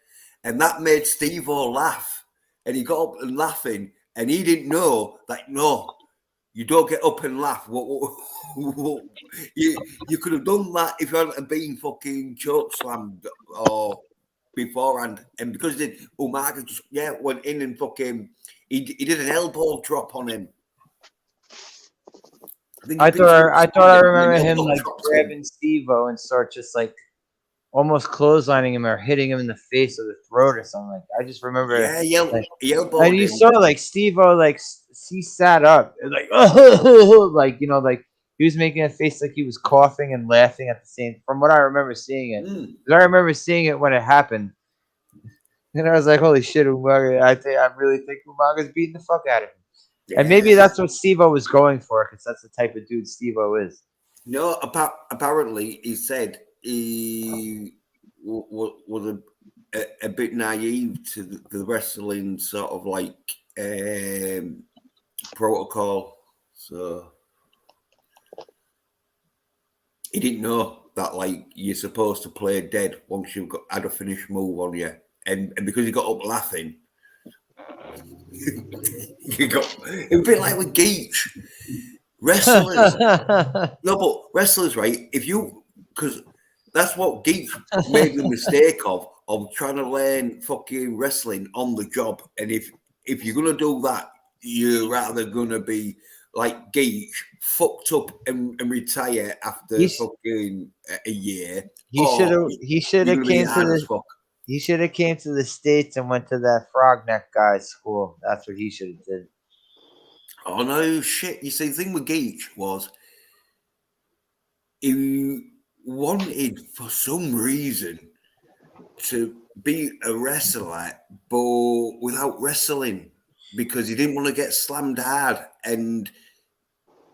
and that made Steve-O laugh, and he got up and laughing, and he didn't know that no. You don't get up and laugh. You could have done that if you hadn't been fucking choke slammed or beforehand. And because they Umaga just went in and fucking he did an elbow drop on him. I thought I remember him like grabbing Steve-O and start just like almost clotheslining him or hitting him in the face or the throat or something like that. I just remember he elbowed and you him. saw like Steve-O like he sat up and like like you know like he was making a face like he was coughing and laughing at the same from what I remember seeing it. I remember seeing it when it happened. And I was like, holy shit, Umaga. I really think Umaga's beating the fuck out of him. Yeah. And maybe that's what Steve-O was going for, because that's the type of dude Steve-O is. No, apparently he said he was a bit naive to the wrestling sort of like protocol. So he didn't know that like you're supposed to play dead once you've had a finished move on you. And because he got up laughing, you got it was a bit like with Geach. Wrestlers, no, but wrestlers, right? Because that's what Geach made the mistake of trying to learn fucking wrestling on the job. And if you're gonna do that, you're rather gonna be like Geach, fucked up and retire after fucking a year. He should have came to the. He should have came to the States and went to that frog neck guy's school. That's what he should have did. Oh no, shit! You see, the thing with Geach was he wanted for some reason to be a wrestler, but without wrestling, because he didn't want to get slammed hard, and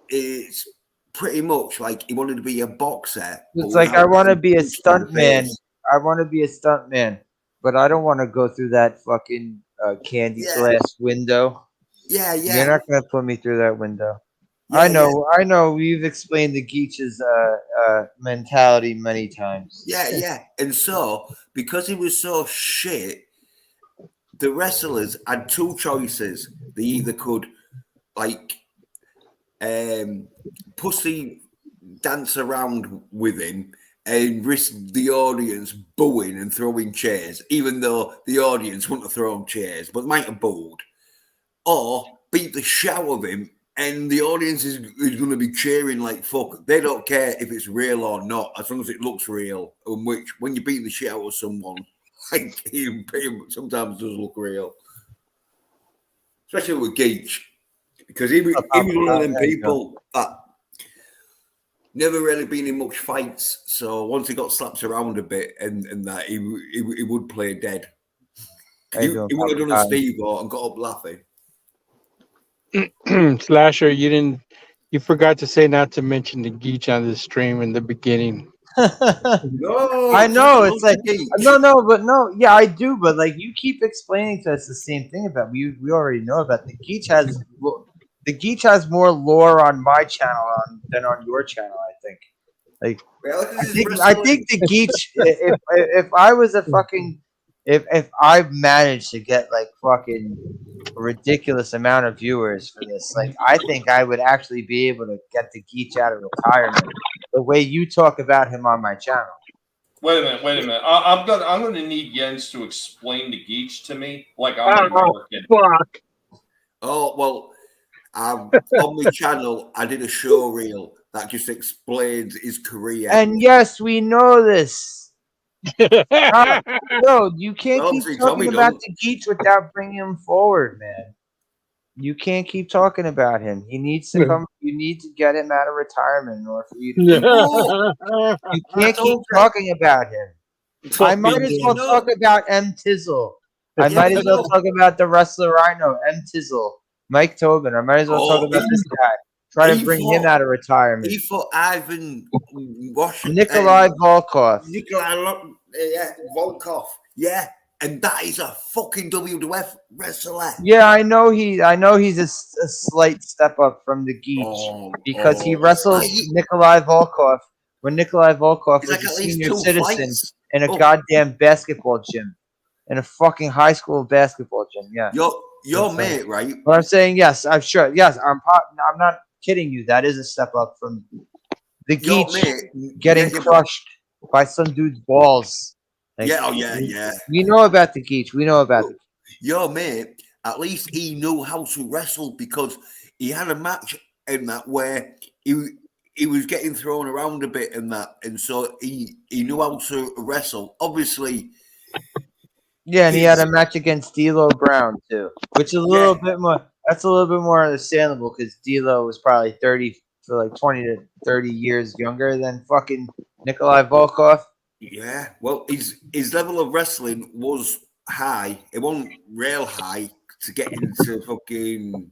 it's pretty much like he wanted to be a boxer. It's like I want to be a stuntman. I want to be a stuntman, but I don't want to go through that fucking candy glass window. Yeah. You're not gonna put me through that window. I know. We've explained the Geach's mentality many times. Yeah. And so, because he was so shit, the wrestlers had two choices. They either could, like, pussy dance around with him and risk the audience booing and throwing chairs, even though the audience wouldn't have thrown chairs, but might have booed, or beat the shit out of him, and the audience is going to be cheering like fuck. They don't care if it's real or not, as long as it looks real. And which, when you beat the shit out of someone, like he sometimes does look real, especially with Geach, because he was one of them people that never really been in much fights. So once he got slapped around a bit and that, he would play dead. He would have done a Steve-O and got up laughing. Slasher, you forgot to say not to mention the Geach on the stream in the beginning. No, I know it's like no, yeah, I do, but like you keep explaining to us the same thing about we already know about the Geach has more lore on my channel than on your channel. I think. Like, I think the Geach. If I was a fucking, if I managed to get like fucking a ridiculous amount of viewers for this, like I think I would actually be able to get the Geach out of retirement. The way you talk about him on my channel. Wait a minute. I'm gonna need Jens to explain the Geach to me, like I'm American. Fuck. Oh well, on my channel, I did a show reel that just explains his career. And yes, we know this. No, you can't keep talking about the Geach without bringing him forward, man. You can't keep talking about him. He needs to come. You need to get him out of retirement in order for you to. You can't keep talking about him. I might as well talk about M. Tizzle. I might as well talk about the wrestler I know, M. Tizzle, Mike Tobin. I might as well talk about this guy. Try to bring him out of retirement. He fought Ivan Nikolai Volkov. Volkov. Yeah, and that is a fucking WWF wrestler. Yeah, I know he's a slight step up from the Geech because he wrestled Nikolai Volkov when Nikolai Volkov was a senior citizen in a goddamn basketball gym, in a fucking high school basketball gym. Yeah, your mate, right? But I'm saying yes. I'm sure. Yes, I'm not kidding you. That is a step up from the Geech getting crushed by some dude's balls. Like, yeah. We know about the Geech. We know about it. Your mate, at least he knew how to wrestle because he had a match in that where he was getting thrown around a bit in that, and so he knew how to wrestle. Obviously, yeah, and he had a match against D'Lo Brown too, which is a little bit more. That's a little bit more understandable because D'Lo was probably 20 to 30 years younger than fucking Nikolai Volkov. Yeah, well, his level of wrestling was high. It wasn't real high to get into fucking,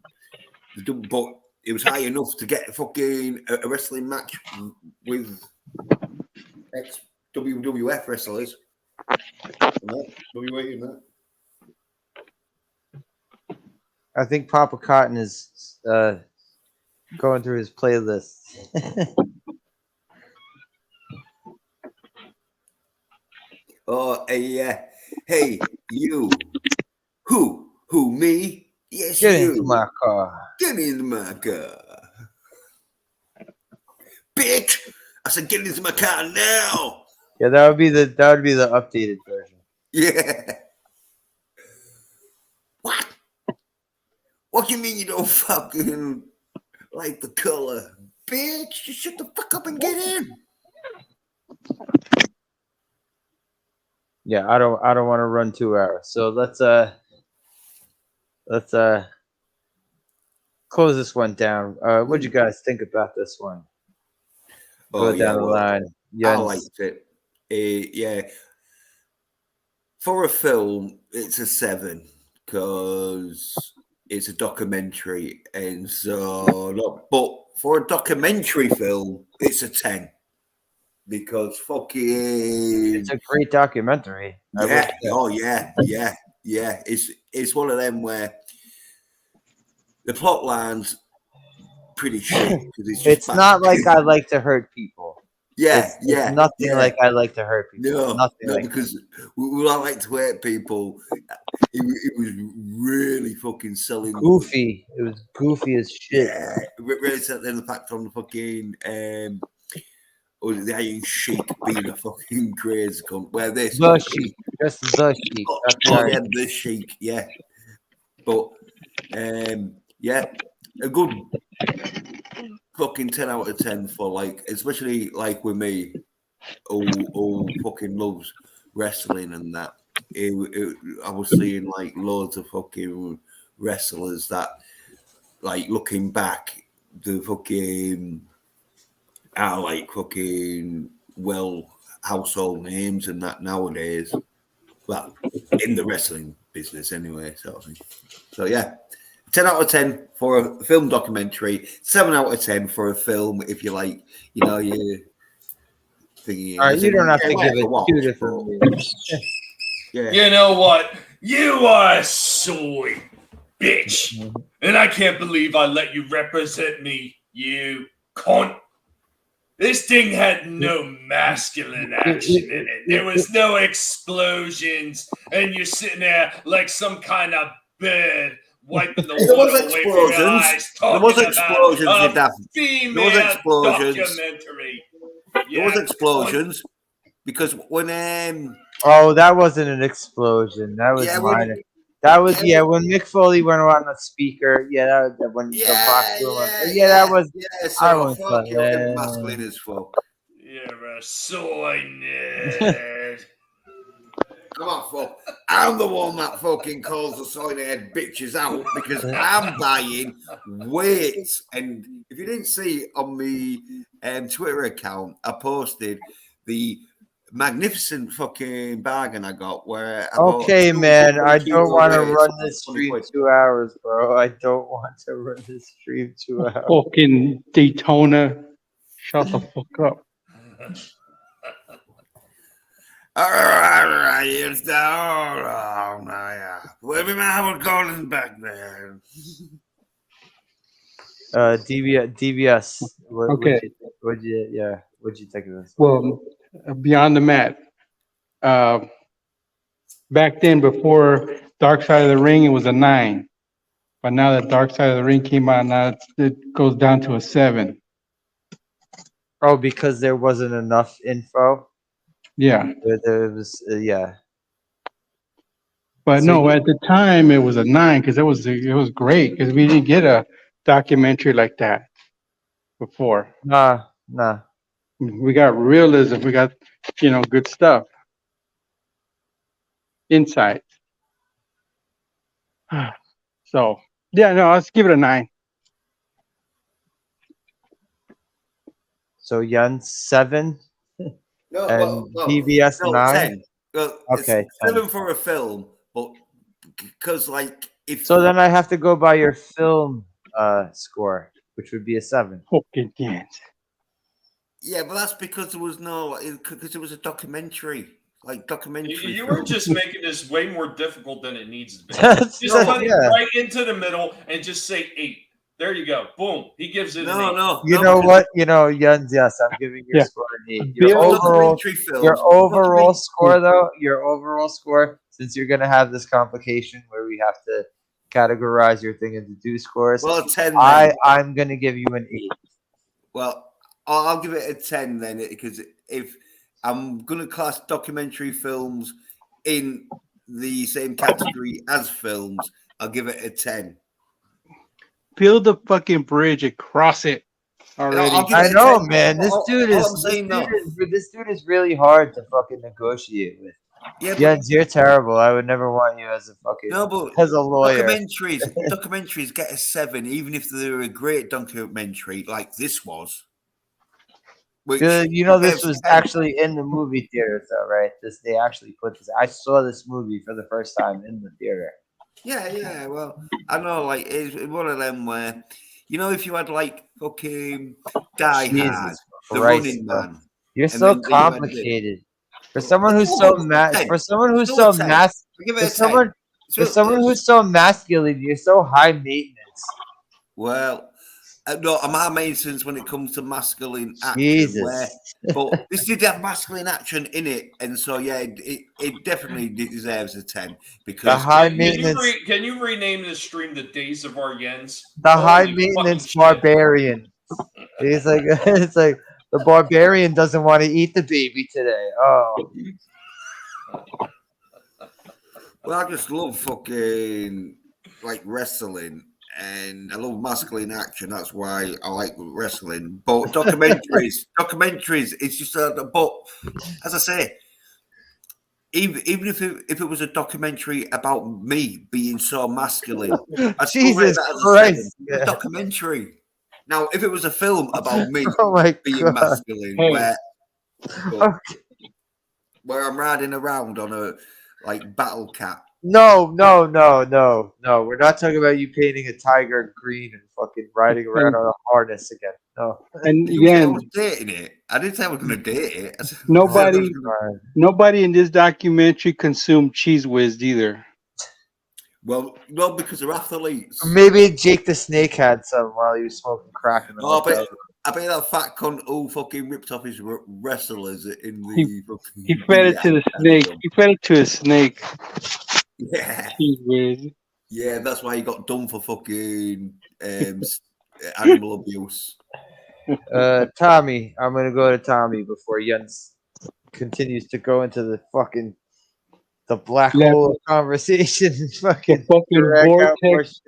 but it was high enough to get fucking a wrestling match with ex-WWF wrestlers. I think Papa Cotton is going through his playlist. Hey, you. Who, me? Yes, Get you. into my car. Get into my car. Bitch! I said get into my car now. Yeah, that would be the updated version. Yeah. What? What do you mean you don't fucking like the color? Bitch, just shut the fuck up and get in. Yeah, I don't want to run 2 hours. So let's close this one down. What'd you guys think about this one? Go down the line. I liked it. Yeah. For a film, it's a 7 because it's a documentary, and so. But for a documentary film, it's a 10 because fucking. It's a great documentary. Yeah. Yeah. It's one of them where the plot line's pretty shit. It's not like I like to hurt people. It's nothing like I like to hurt people. No, because we don't like to hurt people. It was really fucking selling. Goofy. It was goofy as shit. Yeah, really set the impact on the fucking or the Iron Sheik being a fucking crazy cunt. Where this the Sheik, just the Sheik. The Sheik, yeah. But yeah, a good fucking 10 out of 10 for like, especially like with me, who fucking loves wrestling and that. I was seeing like loads of fucking wrestlers that, like, looking back, the fucking are like fucking household names and that nowadays. Well, in the wrestling business anyway, sort of thing. So yeah. 10 out of 10 for a film documentary, 7 out of 10 for a film if you like, you thinking. All right, you don't have to give it 2 different reasons. Yeah. You know what? You are a soy bitch. And I can't believe I let you represent me, you cunt. This thing had no masculine action in it. There was no explosions, and you're sitting there like some kind of bird wiping the water away from your eyes. There was explosions. Female documentary. There was explosions because when oh, that wasn't an explosion. That was minor. When Mick Foley went on the speaker. Yeah, that was when the box room. Yeah, that was. Yeah, so I was masculine as fuck. You're a soy nerd. Come on, fuck. I'm the one that fucking calls the soy-head bitches out because I'm buying weights. And if you didn't see on my Twitter account, I posted the magnificent fucking bargain I got where I bought Okay, two man. I 22 don't want to Rays run for this 20 stream quid. 2 hours, bro. I don't want to run this stream 2 hours. Fucking Daytona. Shut the fuck up. It's down. Where we have golden back there. DBS. Okay. What'd you think of this? Well, Beyond the Mat. Back then, before Dark Side of the Ring, it was a 9. But now that Dark Side of the Ring came out, now it goes down to a 7. Oh, because there wasn't enough info. Yeah. There was, yeah. But So no, you- at the time it was a 9 because it was great because we didn't get a documentary like that before. Nah. We got realism. We got good stuff. Insight. So yeah, no, let's give it a 9. So Yun 7 No, and DBS 9. 10. Well, Okay, it's 7 for a film, but because if So then I have to go by your film score, which would be a 7. Fucking yes. yeah, but that's because there was because it was a documentary. Documentary. You were just making this way more difficult than it needs to be. That's Just put it right into the middle and just say 8. There you go. Boom. He gives it an 8. No. You know what? Yuns, yes, I'm giving your score an 8. Your overall score, though, your overall score, since you're going to have this complication where we have to categorize your thing into 2 scores. Well, 10. I'm going to give you an 8. Well, I'll give it a 10 then, because if I'm going to class documentary films in the same category as films, I'll give it a 10. Build the fucking bridge and cross it already. I know, man. This dude is really hard to fucking negotiate with. Yeah, you're terrible. I would never want you as a fucking as a lawyer. Documentaries get a 7, even if they're a great documentary like this was. This was actually in the movie theater, though, right? They actually put this. I saw this movie for the first time in the theater. Yeah. Well, I know, it's one of them where, if you had fucking Die Hard, The Running Man. You're so complicated. For someone who's so masculine, you're so high maintenance. Well, no, I'm high maintenance when it comes to masculine action. Jesus. But this did have masculine action in it, and so yeah, it definitely deserves a 10 because the high maintenance. Can you rename this stream "The Days of Our Yens"? The high maintenance barbarian. It's like the barbarian doesn't want to eat the baby today. Oh. Well, I just love fucking wrestling. And I love masculine action. That's why I like wrestling. But documentaries, it's just but as I say, even if it was a documentary about me being so masculine, Jesus Christ, a documentary. Now, if it was a film about me being masculine, where I'm riding around on a battle cat. No. We're not talking about you painting a tiger green and fucking riding around on a harness again. No. And I was dating it. I didn't say I was going to date it. Nobody in this documentary consumed Cheese Whiz either. Well, because they're athletes. Maybe Jake the Snake had some while he was smoking crack. I bet that fat cunt who fucking ripped off his wrestlers in the. He fed it to the snake. He fed it to a snake. Yeah. Cheese Whiz. Yeah, that's why he got done for fucking animal abuse. Tommy, I'm gonna go to Tommy before Jens continues to go into the black hole of conversation. Fucking vortex.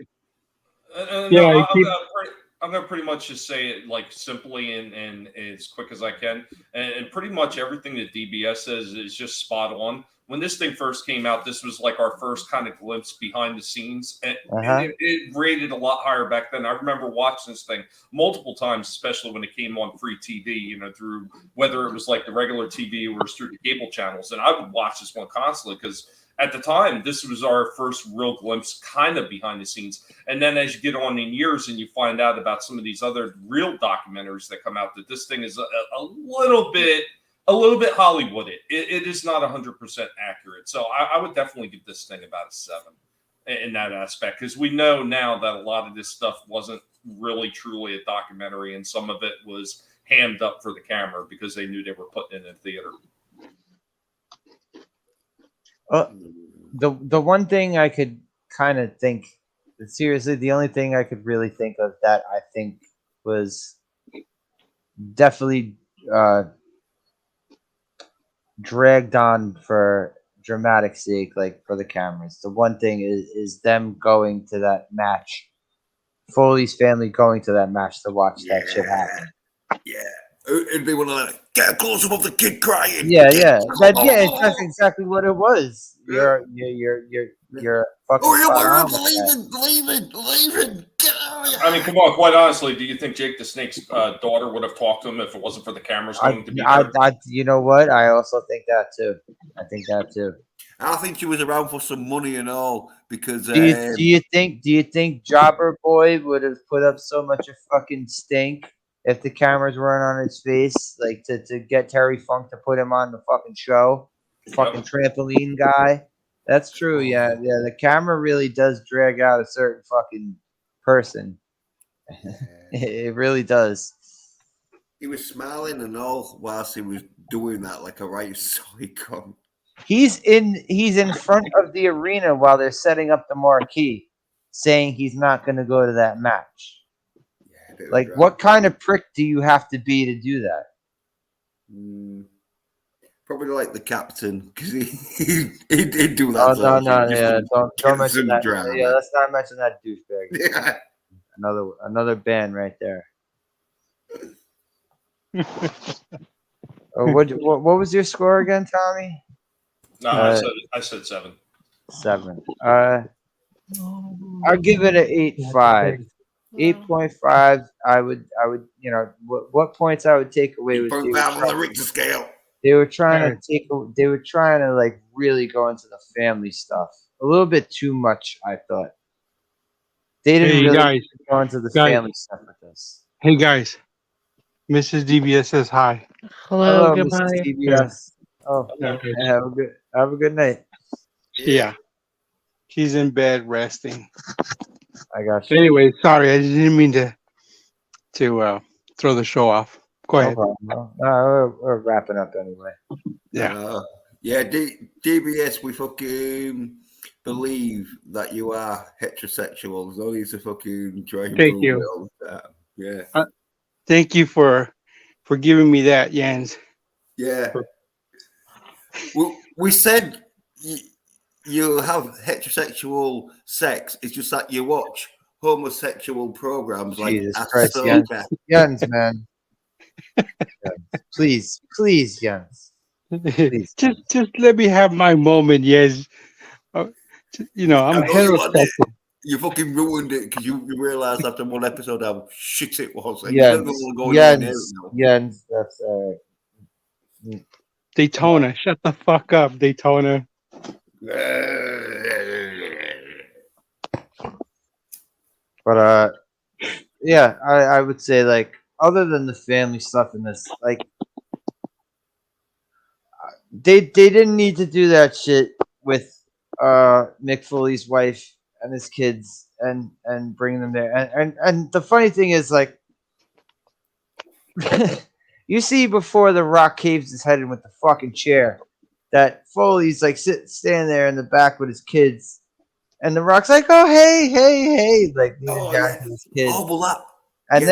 I'm gonna pretty much just say it simply and as quick as I can, and pretty much everything that DBS says is just spot on. when this thing first came out, this was like our first kind of glimpse behind the scenes, and it rated a lot higher back then. I remember watching this thing multiple times, especially when it came on free TV, through whether it was like the regular TV or through the cable channels. And I would watch this one constantly because at the time, this was our first real glimpse kind of behind the scenes. And then as you get on in years and you find out about some of these other real documentaries that come out, that this thing is a little bit Hollywooded. It is not 100% accurate. So I would definitely give this thing about a 7 in that aspect, because we know now that a lot of this stuff wasn't really truly a documentary, and some of it was hammed up for the camera because they knew they were putting it in a theater. The one thing I could kind of think, seriously, the only thing I could really think of that I think was definitely dragged on for dramatic sake, like for the cameras. The one thing is them going to that match, Foley's family going to that match to watch that shit happen. Yeah. And they were like, get a close up of the kid crying. Yeah. That's exactly what it was. You're fucking. Oh, you're leaving. Get out of here. I mean, come on. Quite honestly, do you think Jake the Snake's daughter would have talked to him if it wasn't for the cameras going to be there? You know what? I also think that too. I think she was around for some money and all because. Do you think Jobber Boy would have put up so much of fucking stink if the cameras weren't on his face, like to get Terry Funk to put him on the fucking show? Fucking trampoline guy. That's true. Yeah. The camera really does drag out a certain fucking person. It really does. He was smiling and all whilst he was doing that, like a right psycho. He's in front of the arena while they're setting up the marquee, saying he's not going to go to that match. Yeah, like, what kind of prick do you have to be to do that? Probably like the captain, because he did do that. Don't mention that. Drama. Yeah, let's not mention that douchebag. Yeah. Another band right there. What was your score again, Tommy? No, I said 7. 7. I'll give it an 8.5. 8.5. I would. What points I would take away was on the Richter scale. They were trying to like really go into the family stuff a little bit too much. I thought they didn't really go into the family stuff with this. Hey guys, Mrs. DBS says hi. Hello, Mrs. DBS. Oh, okay. Have a good night. Yeah, she's in bed resting. I got you. Anyway, sorry, I didn't mean to throw the show off. Go ahead. No, we're wrapping up anyway. Yeah. DBS, we fucking believe that you are heterosexual. No need to fucking try and Thank you. Yeah. Thank you for giving me that, Jens. Yeah. We said you have heterosexual sex. It's just that you watch homosexual programs like Jesus Christ, Jens, man. Please, Jens. Please. Just let me have my moment, yes. I'm heterosexual. You fucking ruined it because you realised after one episode how shit it was. Jens, that's Daytona, shut the fuck up, Daytona. But yeah, I would say, like, other than the family stuff in this, like, they didn't need to do that shit with Mick Foley's wife and his kids and bring them there. And the funny thing is, like, you see before The Rock caves his head in with the fucking chair, that Foley's like standing there in the back with his kids, and The Rock's like, "Oh, hey," like leaning down to his kids. Oh, well, that. And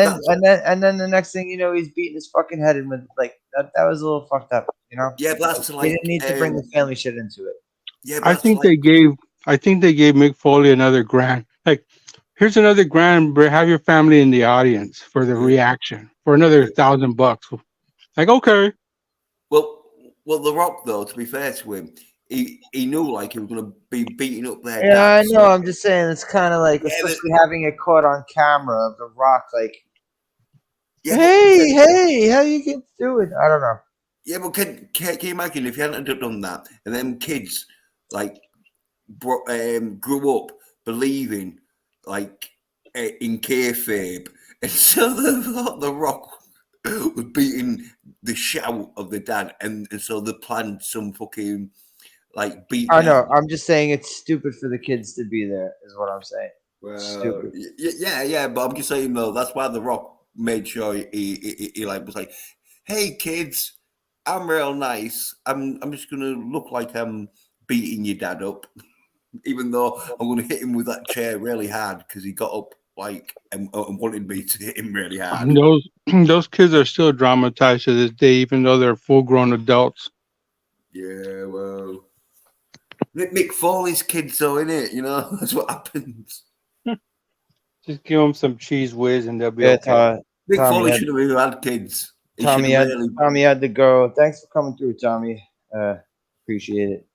then the next thing you know, he's beating his fucking head in with, like, that was a little fucked up, you know? Yeah, but that's like, they didn't need to bring the family shit into it. Yeah, I think they gave Mick Foley another grand. Like, here's another grand. Have your family in the audience for the reaction for another $1,000. Like, okay. Well, The Rock, though, to be fair to him, he knew like he was going to be beating up their Yeah, dad. I know. I'm just saying it's kind of like, Yeah, especially having it caught on camera of The Rock, like, Yeah, hey, how you get through it? I don't know. Yeah, but can you imagine if you hadn't done that, and then kids like grew up believing like in kayfabe, and so the Rock was beating the shit out of the dad, and so they planned some fucking like beat. I know. I'm just saying it's stupid for the kids to be there, is what I'm saying. Well, Stupid. yeah, but I'm just saying though, that's why the Rock made sure he like was like, hey kids, I'm real nice. I'm just gonna look like I'm beating your dad up, even though I'm gonna hit him with that chair really hard because he got up like and wanted me to hit him really hard. Those kids are still dramatized to this day, even though they're full-grown adults. Yeah, well, Mick Foley's kids, though, innit? You know, that's what happens. Just give them some cheese whiz and they'll be Yeah, okay. Mick Foley should have even had kids. Tommy had to go. Thanks for coming through, Tommy. Appreciate it.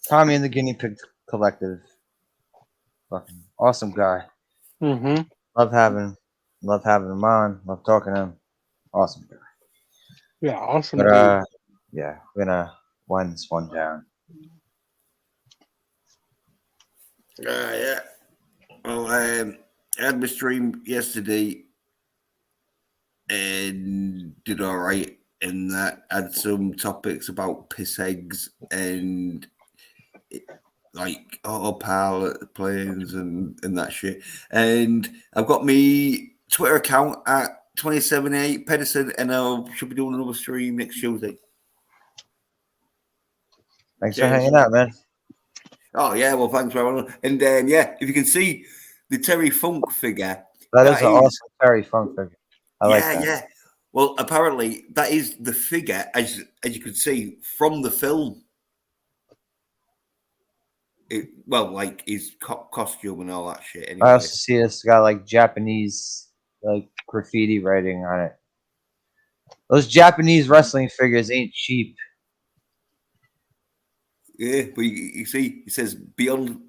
Tommy and the Guinea Pig Collective. Fucking awesome guy. Mm-hmm. Love having him on. Love talking to him. Awesome guy. Yeah, awesome. But yeah, we're gonna wind this one down. Yeah. Well, I had my stream yesterday and did all right. And that had some topics about piss eggs and like autopilot planes and that shit. And I've got me Twitter account at 278 Pedersen, and I should be doing another stream next Tuesday. Thanks for hanging out, man. Oh yeah, well thanks for having. And yeah, if you can see the Terry Funk figure, that is an awesome Terry Funk figure. I like that. Yeah. Well, apparently that is the figure, as you can see from the film. Like his costume and all that shit. Anyway. I also see it's got like Japanese like graffiti writing on it. Those Japanese wrestling figures ain't cheap. Yeah, but you see, it says beyond.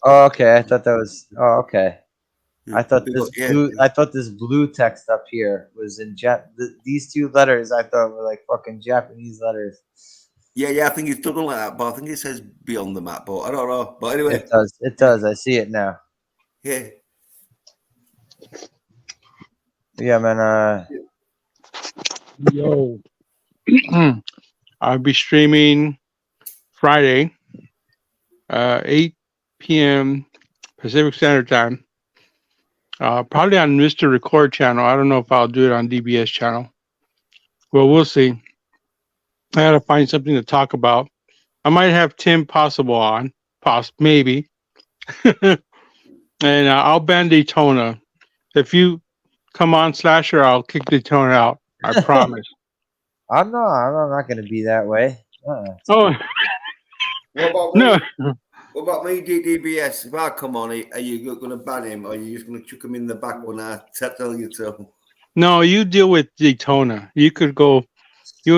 Oh, okay. I thought that was. Oh, okay. I thought this blue. I thought this blue text up here was in these two letters. I thought were like fucking Japanese letters. Yeah. I think it's done like that, but I think it says beyond the map. But I don't know. But anyway, it does. It does. I see it now. Yeah. Yeah, man. Yo. I'll be streaming Friday, 8 p.m. Pacific Standard Time. Probably on Mr. Record channel. I don't know if I'll do it on DBS channel. Well, we'll see. I gotta find something to talk about. I might have Tim Possible on, maybe. And I'll ban Daytona. If you come on, Slasher, I'll kick Daytona out. I promise. I'm not going to be that way. Oh. What about no. What about me, DBS? If I come on, are you going to ban him, or are you just going to chuck him in the back when I tell you to? No, you deal with Daytona. You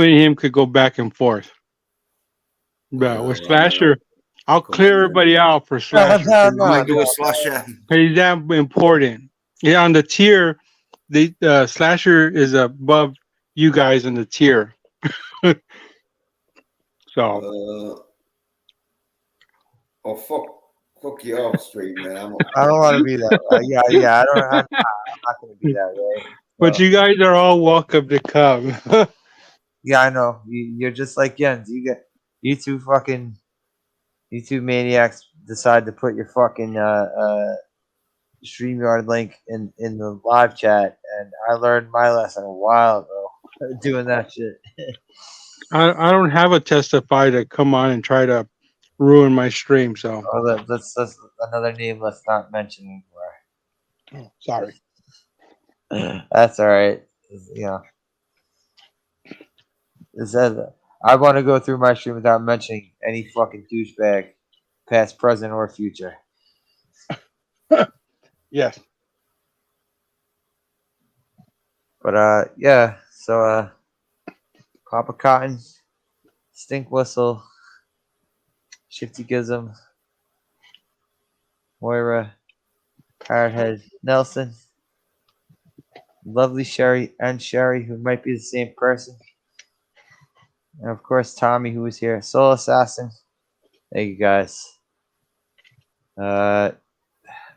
and him could go back and forth. But with Slasher, I'll clear everybody out for Slasher. Do a Slasher. He's that important. Yeah, on the tier, the Slasher is above you guys in the tier. So. Oh fuck you off, stream man. I don't want to be that way. Yeah. I'm not going to be that way. But you guys are all welcome to come. Yeah, I know. You're just like Jens. You two maniacs decide to put your fucking StreamYard link in the live chat, and I learned my lesson a while ago doing that shit. I don't have a Testify to come on and try to ruin my stream, so that's another name let's not mention anymore. Oh, sorry. That's all right. Yeah. It says I want to go through my stream without mentioning any fucking douchebag, past, present, or future. Yes. But yeah, so Papa Cotton, Stink Whistle, Shifty Gizm, Moira, Parrothead, Nelson, Lovely Sherry, and Sherry, who might be the same person. And of course, Tommy, who was here. Soul Assassin. Thank you, guys. I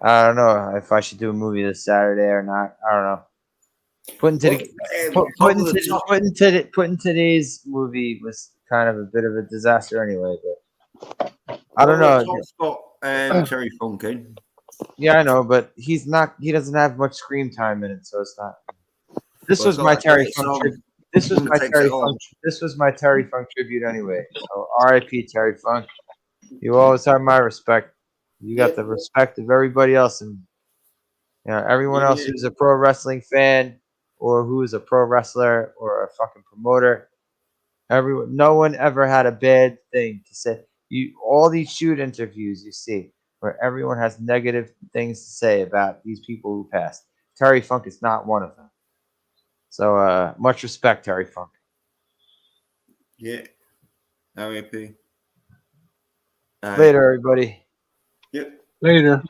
don't know if I should do a movie this Saturday or not. I don't know. Putting today's movie was kind of a bit of a disaster anyway, but I don't know. Tom's got Terry Funk in. Yeah, I know, but he doesn't have much screen time in it, so it's not. This was my Terry Funk. This was my Terry Funk tribute anyway. So R.I.P. Terry Funk. You always have my respect. You got the respect of everybody else, and everyone else who's a pro wrestling fan or who is a pro wrestler or a fucking promoter. No one ever had a bad thing to say. All these shoot interviews you see where everyone has negative things to say about these people who passed. Terry Funk is not one of them. So much respect, Terry Funk. Yeah. R.I.P. Later, everybody. Yep. Later.